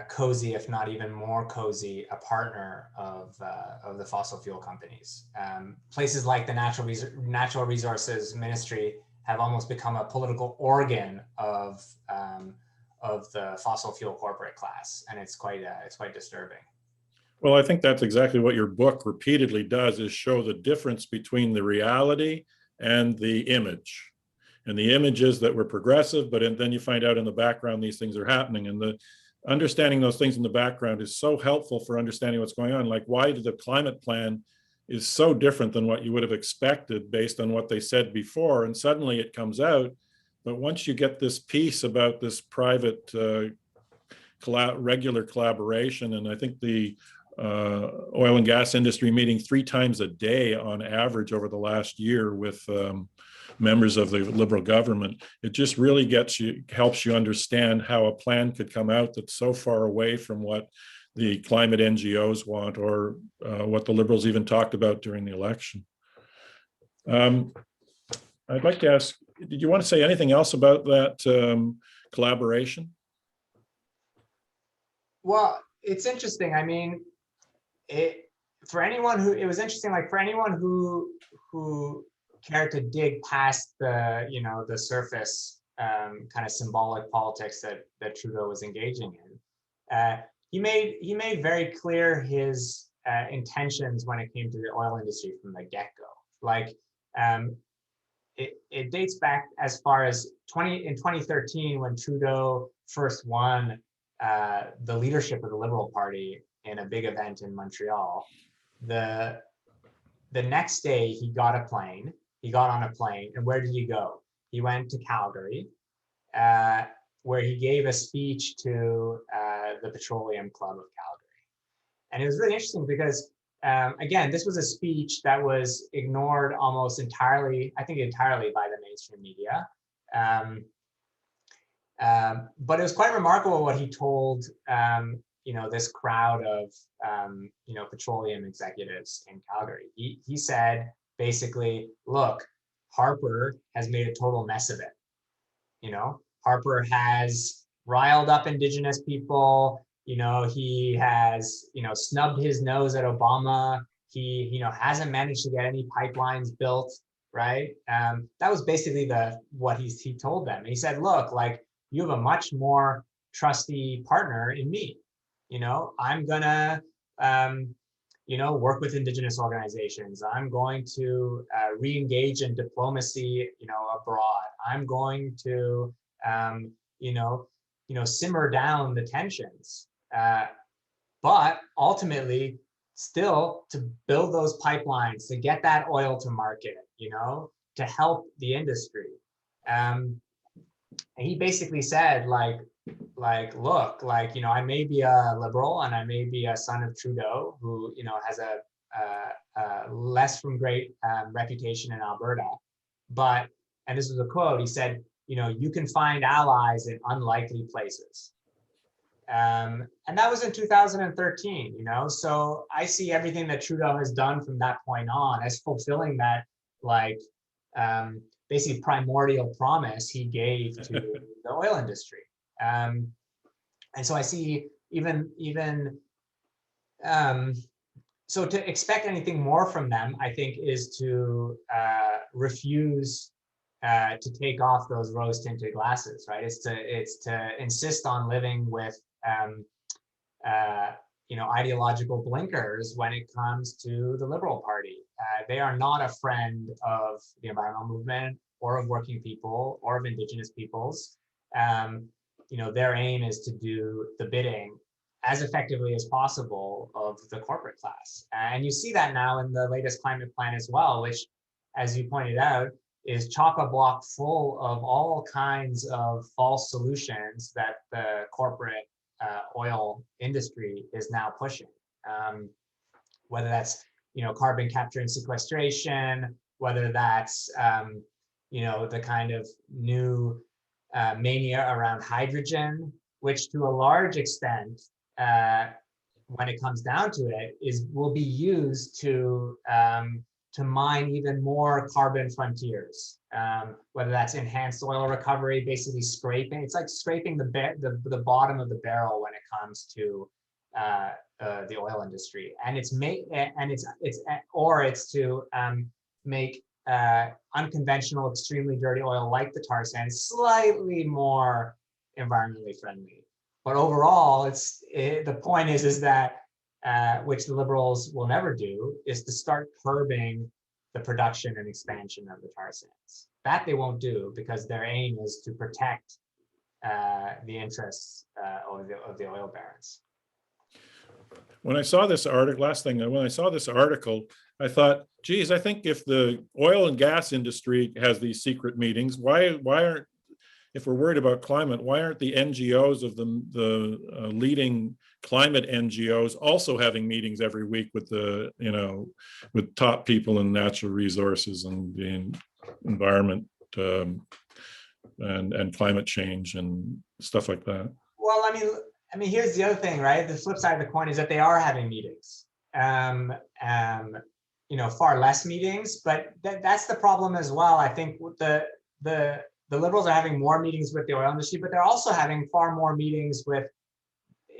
cozy, if not even more cozy, a partner of the fossil fuel companies. Places like the Natural Resources Ministry have almost become a political organ of the fossil fuel corporate class, and it's quite disturbing. Well, I think that's exactly what your book repeatedly does, is show the difference between the reality and the image. And the image is that we're progressive, but then you find out in the background these things are happening. And the understanding those things in the background is so helpful for understanding what's going on. Like, why the climate plan is so different than what you would have expected based on what they said before. And suddenly it comes out. But once you get this piece about this private regular collaboration, and I think the oil and gas industry meeting 3 times a day on average over the last year with members of the Liberal government, it just really helps you understand how a plan could come out that's so far away from what the climate NGOs want, or what the Liberals even talked about during the election. I'd like to ask, did you want to say anything else about that collaboration? Well, it's interesting. I mean, it was interesting, like for anyone who cared to dig past the surface kind of symbolic politics that Trudeau was engaging in. He made very clear his intentions when it came to the oil industry from the get-go. Like, it dates back as far as in 2013 when Trudeau first won the leadership of the Liberal Party in a big event in Montreal. The next day he got on a plane, and where did he go? He went to Calgary, where he gave a speech to the Petroleum Club of Calgary. And it was really interesting because, again, this was a speech that was ignored almost entirely, I think entirely by the mainstream media. But it was quite remarkable what he told, this crowd of, petroleum executives in Calgary. He said, basically, look, Harper has made a total mess of it. Harper has riled up Indigenous people. He has, snubbed his nose at Obama. He, hasn't managed to get any pipelines built, right? That was basically what he told them. And he said, look, like, you have a much more trusty partner in me. I'm gonna, work with Indigenous organizations. I'm going to re-engage in diplomacy, abroad. I'm going to, simmer down the tensions. But ultimately, still to build those pipelines, to get that oil to market, to help the industry. And he basically said, look, I may be a Liberal and I may be a son of Trudeau, who, has a less from great reputation in Alberta. But, and this was a quote, he said, you can find allies in unlikely places. And that was in 2013, so I see everything that Trudeau has done from that point on as fulfilling that, basically primordial promise he gave to the oil industry. And so I see so to expect anything more from them, I think, is to refuse to take off those rose-tinted glasses, right? It's to insist on living with ideological blinkers when it comes to the Liberal Party. They are not a friend of the environmental movement or of working people or of Indigenous peoples. Their aim is to do the bidding as effectively as possible of the corporate class. And you see that now in the latest climate plan as well, which, as you pointed out, is chock-a-block full of all kinds of false solutions that the corporate oil industry is now pushing. Whether that's, carbon capture and sequestration, whether that's, the kind of new mania around hydrogen, which to a large extent, when it comes down to it, will be used to mine even more carbon frontiers, whether that's enhanced oil recovery, basically scraping. It's like scraping the bottom of the barrel when it comes to the oil industry, and it's to make unconventional, extremely dirty oil like the tar sands slightly more environmentally friendly. But overall, the point is that which the Liberals will never do, is to start curbing the production and expansion of the tar sands. That they won't do because their aim is to protect the interests of the oil barons. When I saw this article, I thought, geez, I think if the oil and gas industry has these secret meetings, why aren't, if we're worried about climate, why aren't the NGOs of the leading climate NGOs also having meetings every week with with top people in natural resources and the environment and climate change and stuff like that? Well, I mean, here's the other thing, right? The flip side of the coin is that they are having meetings. Far less meetings, but that's the problem as well. I think the Liberals are having more meetings with the oil industry, but they're also having far more meetings with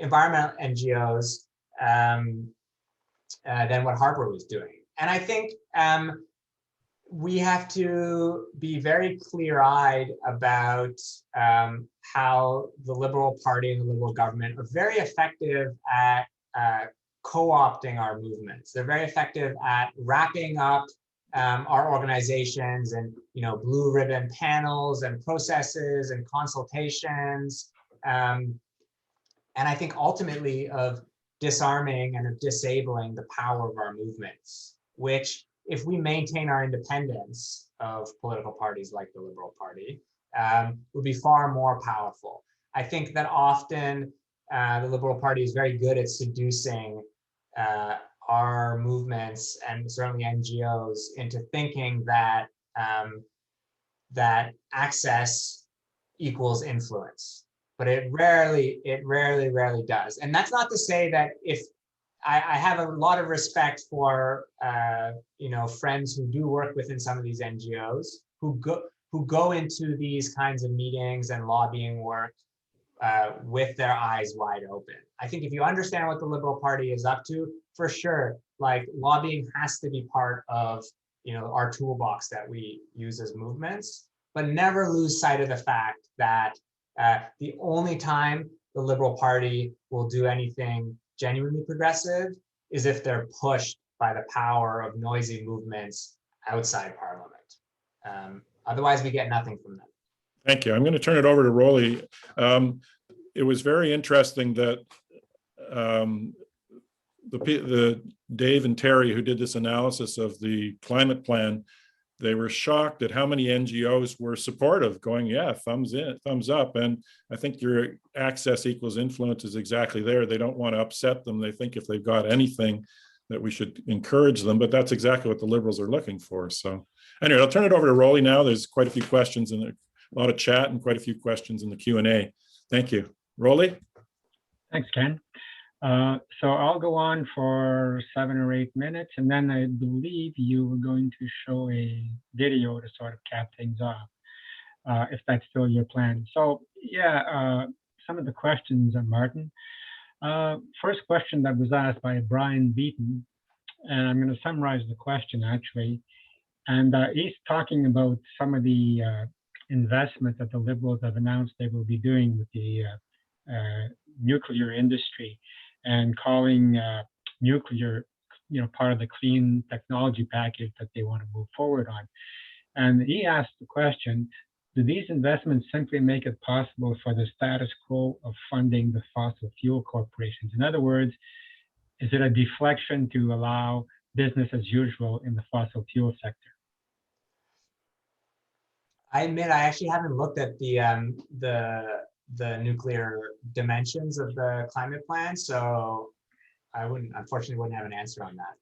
environmental NGOs than what Harper was doing. And I think we have to be very clear-eyed about how the Liberal Party and the Liberal government are very effective at co-opting our movements. They're very effective at wrapping up our organizations and blue ribbon panels and processes and consultations, and I think ultimately of disarming and of disabling the power of our movements, which, if we maintain our independence of political parties like the Liberal Party, would be far more powerful. I think that often the Liberal Party is very good at seducing our movements and certainly NGOs into thinking that that access equals influence, but it rarely does. And that's not to say that if I have a lot of respect for friends who do work within some of these NGOs who go into these kinds of meetings and lobbying work with their eyes wide open. I think if you understand what the Liberal Party is up to, for sure, like lobbying has to be part of our toolbox that we use as movements, but never lose sight of the fact that the only time the Liberal Party will do anything genuinely progressive is if they're pushed by the power of noisy movements outside Parliament. Otherwise, we get nothing from them. Thank you. I'm going to turn it over to Rolly. It was very interesting that the Dave and Terry, who did this analysis of the climate plan, they were shocked at how many NGOs were supportive, going, yeah, thumbs in, thumbs up. And I think your access equals influence is exactly there. They don't want to upset them. They think if they've got anything that we should encourage them, but that's exactly what the Liberals are looking for. So anyway, I'll turn it over to Rolly now. There's quite a few questions and a lot of chat and quite a few questions in the Q&A. Thank you. Rolly? Thanks, Ken. So I'll go on for 7 or 8 minutes, and then I believe you were going to show a video to sort of cap things off, if that's still your plan. So yeah, some of the questions, Martin. First question that was asked by Brian Beaton, and I'm going to summarize the question actually. And he's talking about some of the investment that the Liberals have announced they will be doing with the nuclear industry, and calling nuclear, part of the clean technology package that they want to move forward on. And he asked the question, do these investments simply make it possible for the status quo of funding the fossil fuel corporations? In other words, is it a deflection to allow business as usual in the fossil fuel sector? I admit I actually haven't looked at the nuclear dimensions of the climate plan, so I unfortunately wouldn't have an answer on that.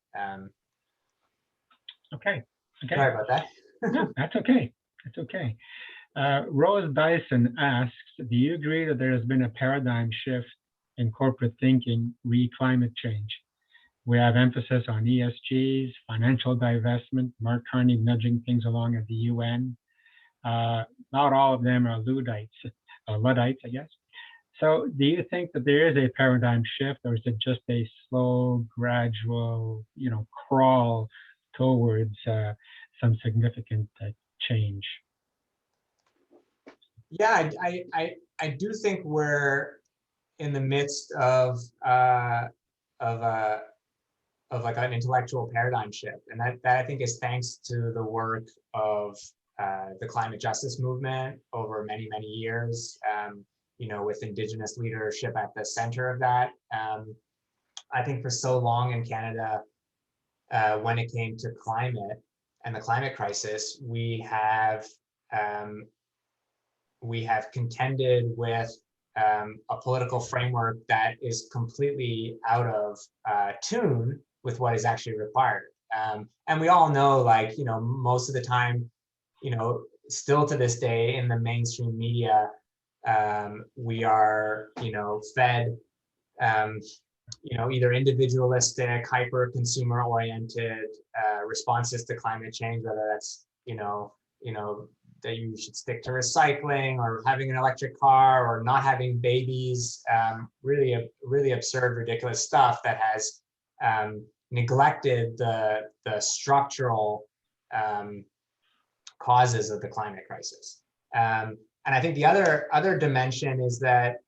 Okay. Sorry about that. No, that's okay. That's okay. Rose Dyson asks, do you agree that there has been a paradigm shift in corporate thinking re climate change? We have emphasis on ESGs, financial divestment, Mark Carney nudging things along at the UN. Not all of them are Luddites, I guess. So do you think that there is a paradigm shift, or is it just a slow, gradual, crawl towards some significant change? Yeah, I do think we're in the midst of like an intellectual paradigm shift, and that I think is thanks to the work of the climate justice movement over many years. With Indigenous leadership at the center of that. I think for so long in Canada, when it came to climate and the climate crisis, we have contended with a political framework that is completely out of tune with what is actually required. And we all know, most of the time, still to this day in the mainstream media, we are, fed, either individualistic, hyper consumer oriented responses to climate change, whether that's, that you should stick to recycling or having an electric car or not having babies, really absurd, ridiculous stuff that has neglected the structural causes of the climate crisis. And I think the other dimension is that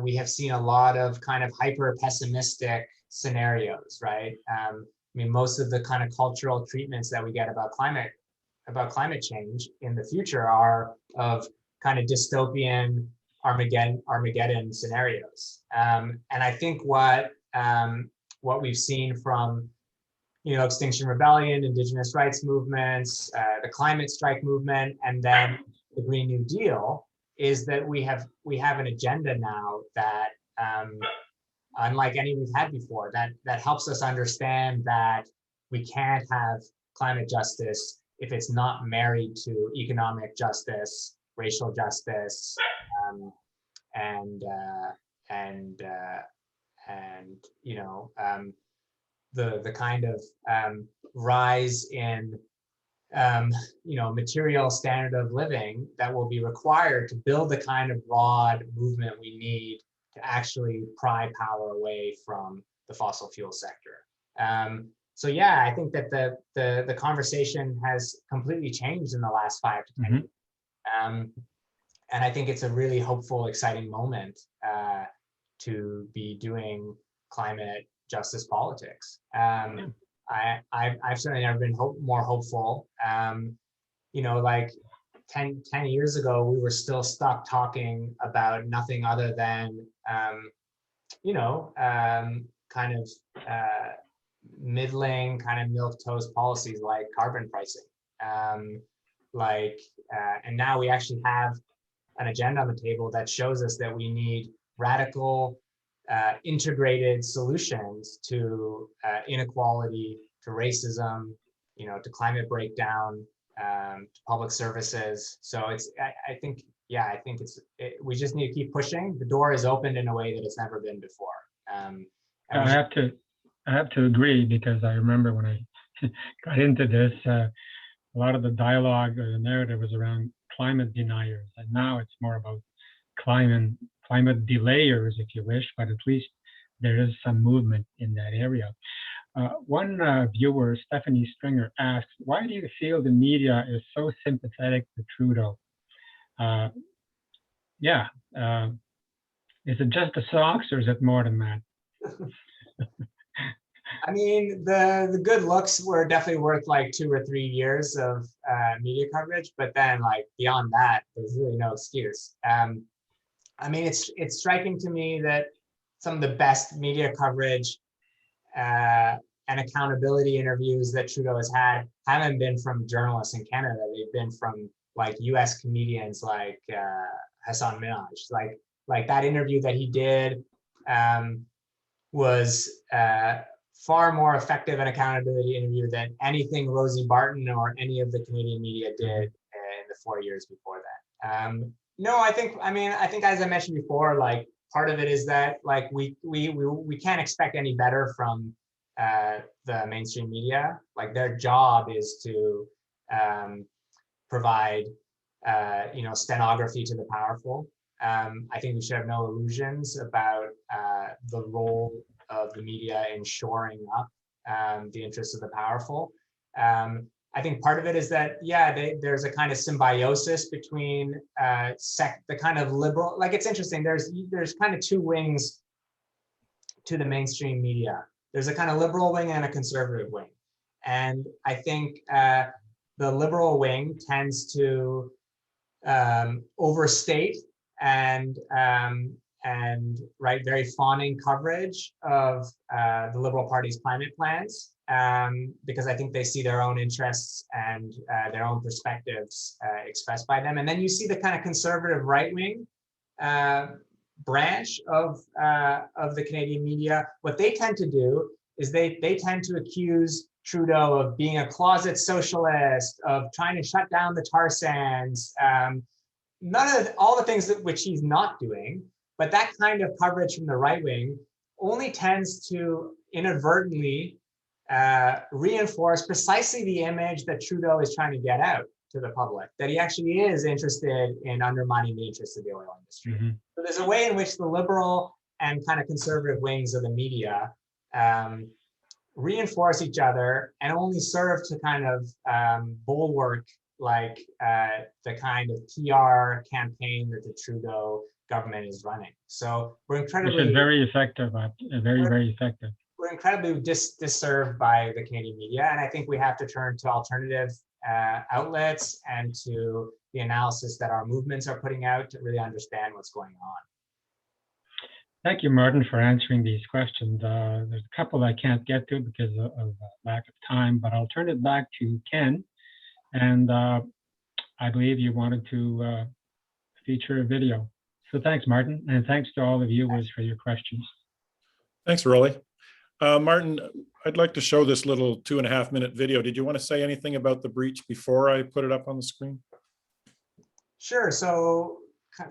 we have seen a lot of kind of hyper pessimistic scenarios, right? I mean, most of the kind of cultural treatments that we get about climate change in the future are of kind of dystopian Armageddon scenarios. And I think what we've seen from, you know, Extinction Rebellion, Indigenous rights movements, the climate strike movement, and then the Green New Deal, is that we have an agenda now that, unlike any we've had before, that helps us understand that we can't have climate justice if it's not married to economic justice, racial justice, and you know, the kind of rise in you know, material standard of living that will be required to build the kind of broad movement we need to actually pry power away from the fossil fuel sector. So yeah, I think that the conversation has completely changed in the last 5 to 10 years. And I think it's a really hopeful, exciting moment to be doing climate justice politics. I've certainly never been more hopeful. You know, like 10 years ago, we were still stuck talking about nothing other than, you know, kind of middling, kind of milquetoast policies like carbon pricing. And now we actually have an agenda on the table that shows us that we need radical, integrated solutions to inequality, to racism, you know, to climate breakdown, to public services. So I think we just need to keep pushing. The door is opened in a way that it's never been before. I have to agree, because I remember when I got into this, a lot of the dialogue or the narrative was around climate deniers, and now it's more about climate delayers, if you wish, but at least there is some movement in that area. One viewer, Stephanie Stringer, asks, why do you feel the media is so sympathetic to Trudeau? Is it just the socks, or is it more than that? I mean, the good looks were definitely worth like 2 or 3 years of media coverage, but then like beyond that, there's really no excuse. I mean, it's striking to me that some of the best media coverage and accountability interviews that Trudeau has had haven't been from journalists in Canada. They've been from like US comedians like Hassan Minhaj. Like that interview that he did was far more effective an accountability interview than anything Rosie Barton or any of the Canadian media did in the 4 years before that. No, I think as I mentioned before, like part of it is that like we can't expect any better from the mainstream media. Like their job is to provide you know, stenography to the powerful. I think we should have no illusions about the role of the media in shoring up the interests of the powerful. I think part of it is that, there's a kind of symbiosis between the kind of liberal, like it's interesting, there's kind of 2 wings to the mainstream media. There's a kind of liberal wing and a conservative wing. And I think the liberal wing tends to overstate and very fawning coverage of the Liberal Party's climate plans, because I think they see their own interests and their own perspectives expressed by them. And then you see the kind of conservative right-wing branch of the Canadian media. What they tend to do is they tend to accuse Trudeau of being a closet socialist, of trying to shut down the tar sands, all the things which he's not doing. But that kind of coverage from the right wing only tends to inadvertently reinforce precisely the image that Trudeau is trying to get out to the public, that he actually is interested in undermining the interests of the oil industry. Mm-hmm. So there's a way in which the liberal and kind of conservative wings of the media reinforce each other and only serve to kind of bulwark like the kind of PR campaign that the Trudeau government is running. So we're Which incredibly is very effective, very effective. we're incredibly disserved by the Canadian media, and I think we have to turn to alternative outlets and to the analysis that our movements are putting out to really understand what's going on. Thank you, Martin, for answering these questions. There's a couple I can't get to because of lack of time, but I'll turn it back to Ken. And I believe you wanted to feature a video. So thanks, Martin, and thanks to all the viewers for your questions. Thanks, Rolly. Martin, I'd like to show this little 2.5-minute video. Did you want to say anything about the breach before I put it up on the screen? Sure. So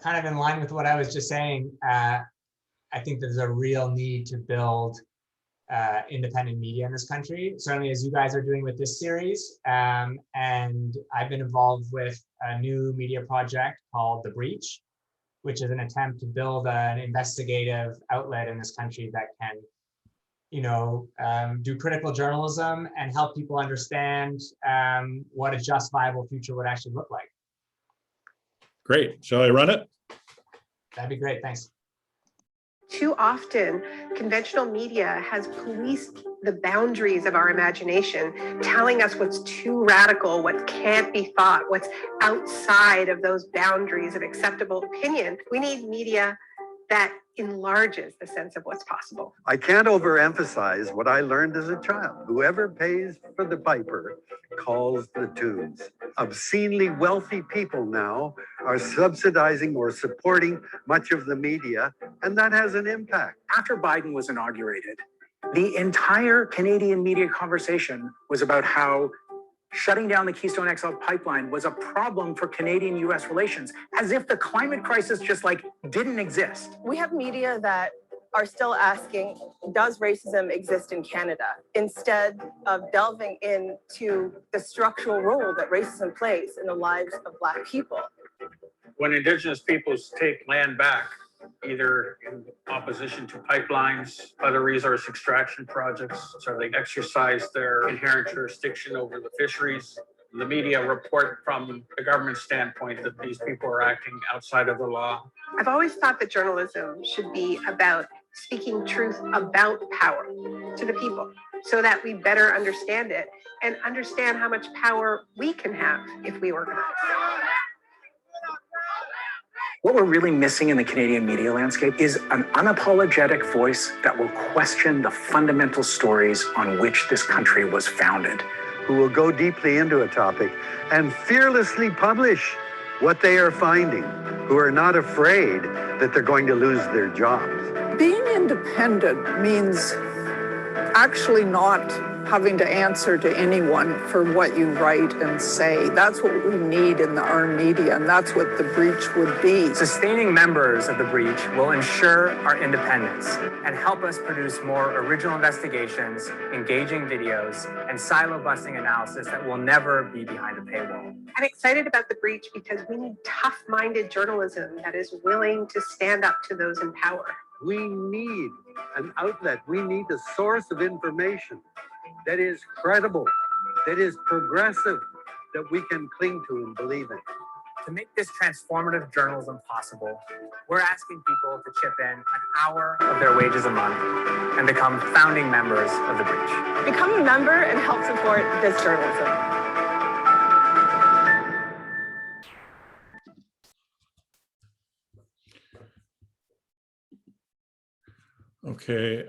kind of in line with what I was just saying, I think there's a real need to build independent media in this country, certainly as you guys are doing with this series. And I've been involved with a new media project called The Breach, which is an attempt to build an investigative outlet in this country that can, do critical journalism and help people understand what a just, viable future would actually look like. Great. Shall I run it? That'd be great. Thanks. Too often, conventional media has policed the boundaries of our imagination, telling us what's too radical, what can't be thought, what's outside of those boundaries of acceptable opinion. We need media that enlarges the sense of what's possible. I can't overemphasize what I learned as a child. Whoever pays for the piper calls the tunes. Obscenely wealthy people now are subsidizing or supporting much of the media, and that has an impact. After Biden was inaugurated, the entire Canadian media conversation was about how shutting down the Keystone XL pipeline was a problem for Canadian-US relations, as if the climate crisis just didn't exist. We have media that are still asking, does racism exist in Canada? Instead of delving into the structural role that racism plays in the lives of Black people. When Indigenous peoples take land back, either in opposition to pipelines, other resource extraction projects, so they exercise their inherent jurisdiction over the fisheries. The media report from the government standpoint that these people are acting outside of the law. I've always thought that journalism should be about speaking truth about power to the people so that we better understand it and understand how much power we can have if we organize. What we're really missing in the Canadian media landscape is an unapologetic voice that will question the fundamental stories on which this country was founded. Who will go deeply into a topic and fearlessly publish what they are finding, who are not afraid that they're going to lose their jobs. Being independent means actually not having to answer to anyone for what you write and say. That's what we need in our media, and that's what The Breach would be. Sustaining members of The Breach will ensure our independence and help us produce more original investigations, engaging videos, and silo-busting analysis that will never be behind a paywall. I'm excited about The Breach because we need tough-minded journalism that is willing to stand up to those in power. We need an outlet. We need a source of information that is credible, that is progressive, that we can cling to and believe in. To make this transformative journalism possible, we're asking people to chip in an hour of their wages a month and become founding members of The Breach. Become a member and help support this journalism. Okay.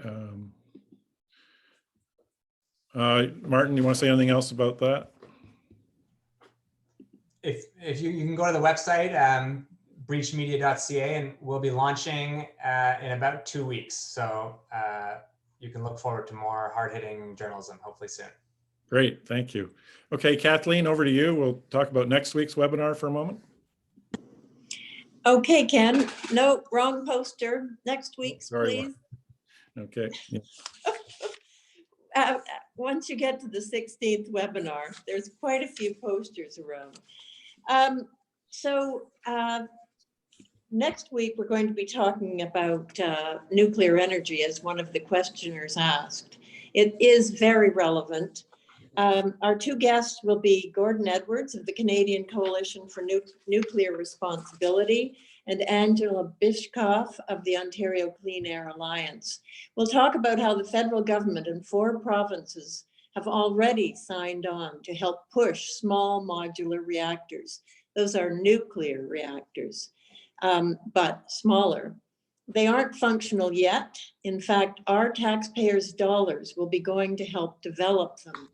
Martin, you want to say anything else about that? If you can go to the website, breachmedia.ca, and we'll be launching in about 2 weeks. So you can look forward to more hard-hitting journalism, hopefully soon. Great, thank you. Okay, Kathleen, over to you. We'll talk about next week's webinar for a moment. Okay, Ken. No, wrong poster. Next week's, please. Okay. Once you get to the 16th webinar, there's quite a few posters around. Next week, we're going to be talking about nuclear energy, as one of the questioners asked. It is very relevant. Our two guests will be Gordon Edwards of the Canadian Coalition for Nuclear Responsibility and Angela Bishkoff of the Ontario Clean Air Alliance. We'll talk about how the federal government and 4 provinces have already signed on to help push small modular reactors. Those are nuclear reactors, but smaller. They aren't functional yet. In fact, our taxpayers' dollars will be going to help develop them.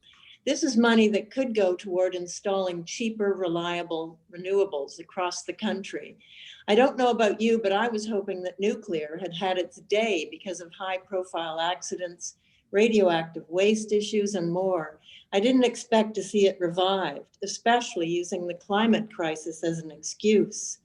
This is money that could go toward installing cheaper, reliable renewables across the country. I don't know about you, but I was hoping that nuclear had had its day because of high-profile accidents, radioactive waste issues, and more. I didn't expect to see it revived, especially using the climate crisis as an excuse.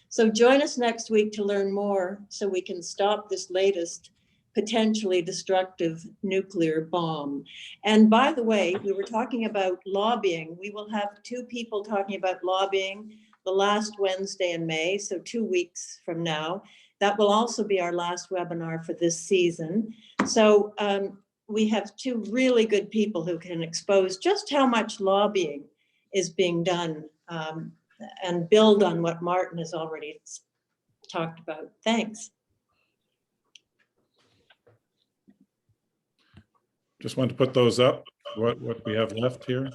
So join us next week to learn more so we can stop this latest potentially destructive nuclear bomb. And by the way, we were talking about lobbying. We will have 2 people talking about lobbying the last Wednesday in May, so 2 weeks from now. That will also be our last webinar for this season. So we have 2 really good people who can expose just how much lobbying is being done and build on what Martin has already talked about. Thanks. Just want to put those up, what we have left here.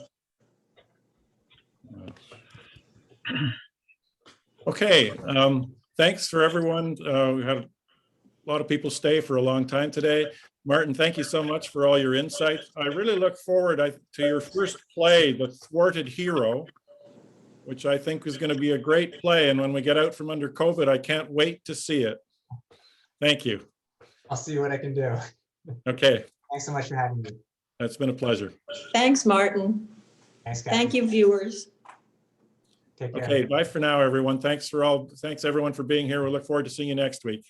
Okay, thanks for everyone. We had a lot of people stay for a long time today. Martin, thank you so much for all your insights. I really look forward to your first play, The Thwarted Hero, which I think is going to be a great play. And when we get out from under COVID, I can't wait to see it. Thank you. I'll see what I can do. Okay. Thanks so much for having me. It's been a pleasure. Thanks, Martin. Thanks, guys. Thank you, viewers. Take care. Okay, bye for now, everyone. Thanks everyone for being here. We look forward to seeing you next week.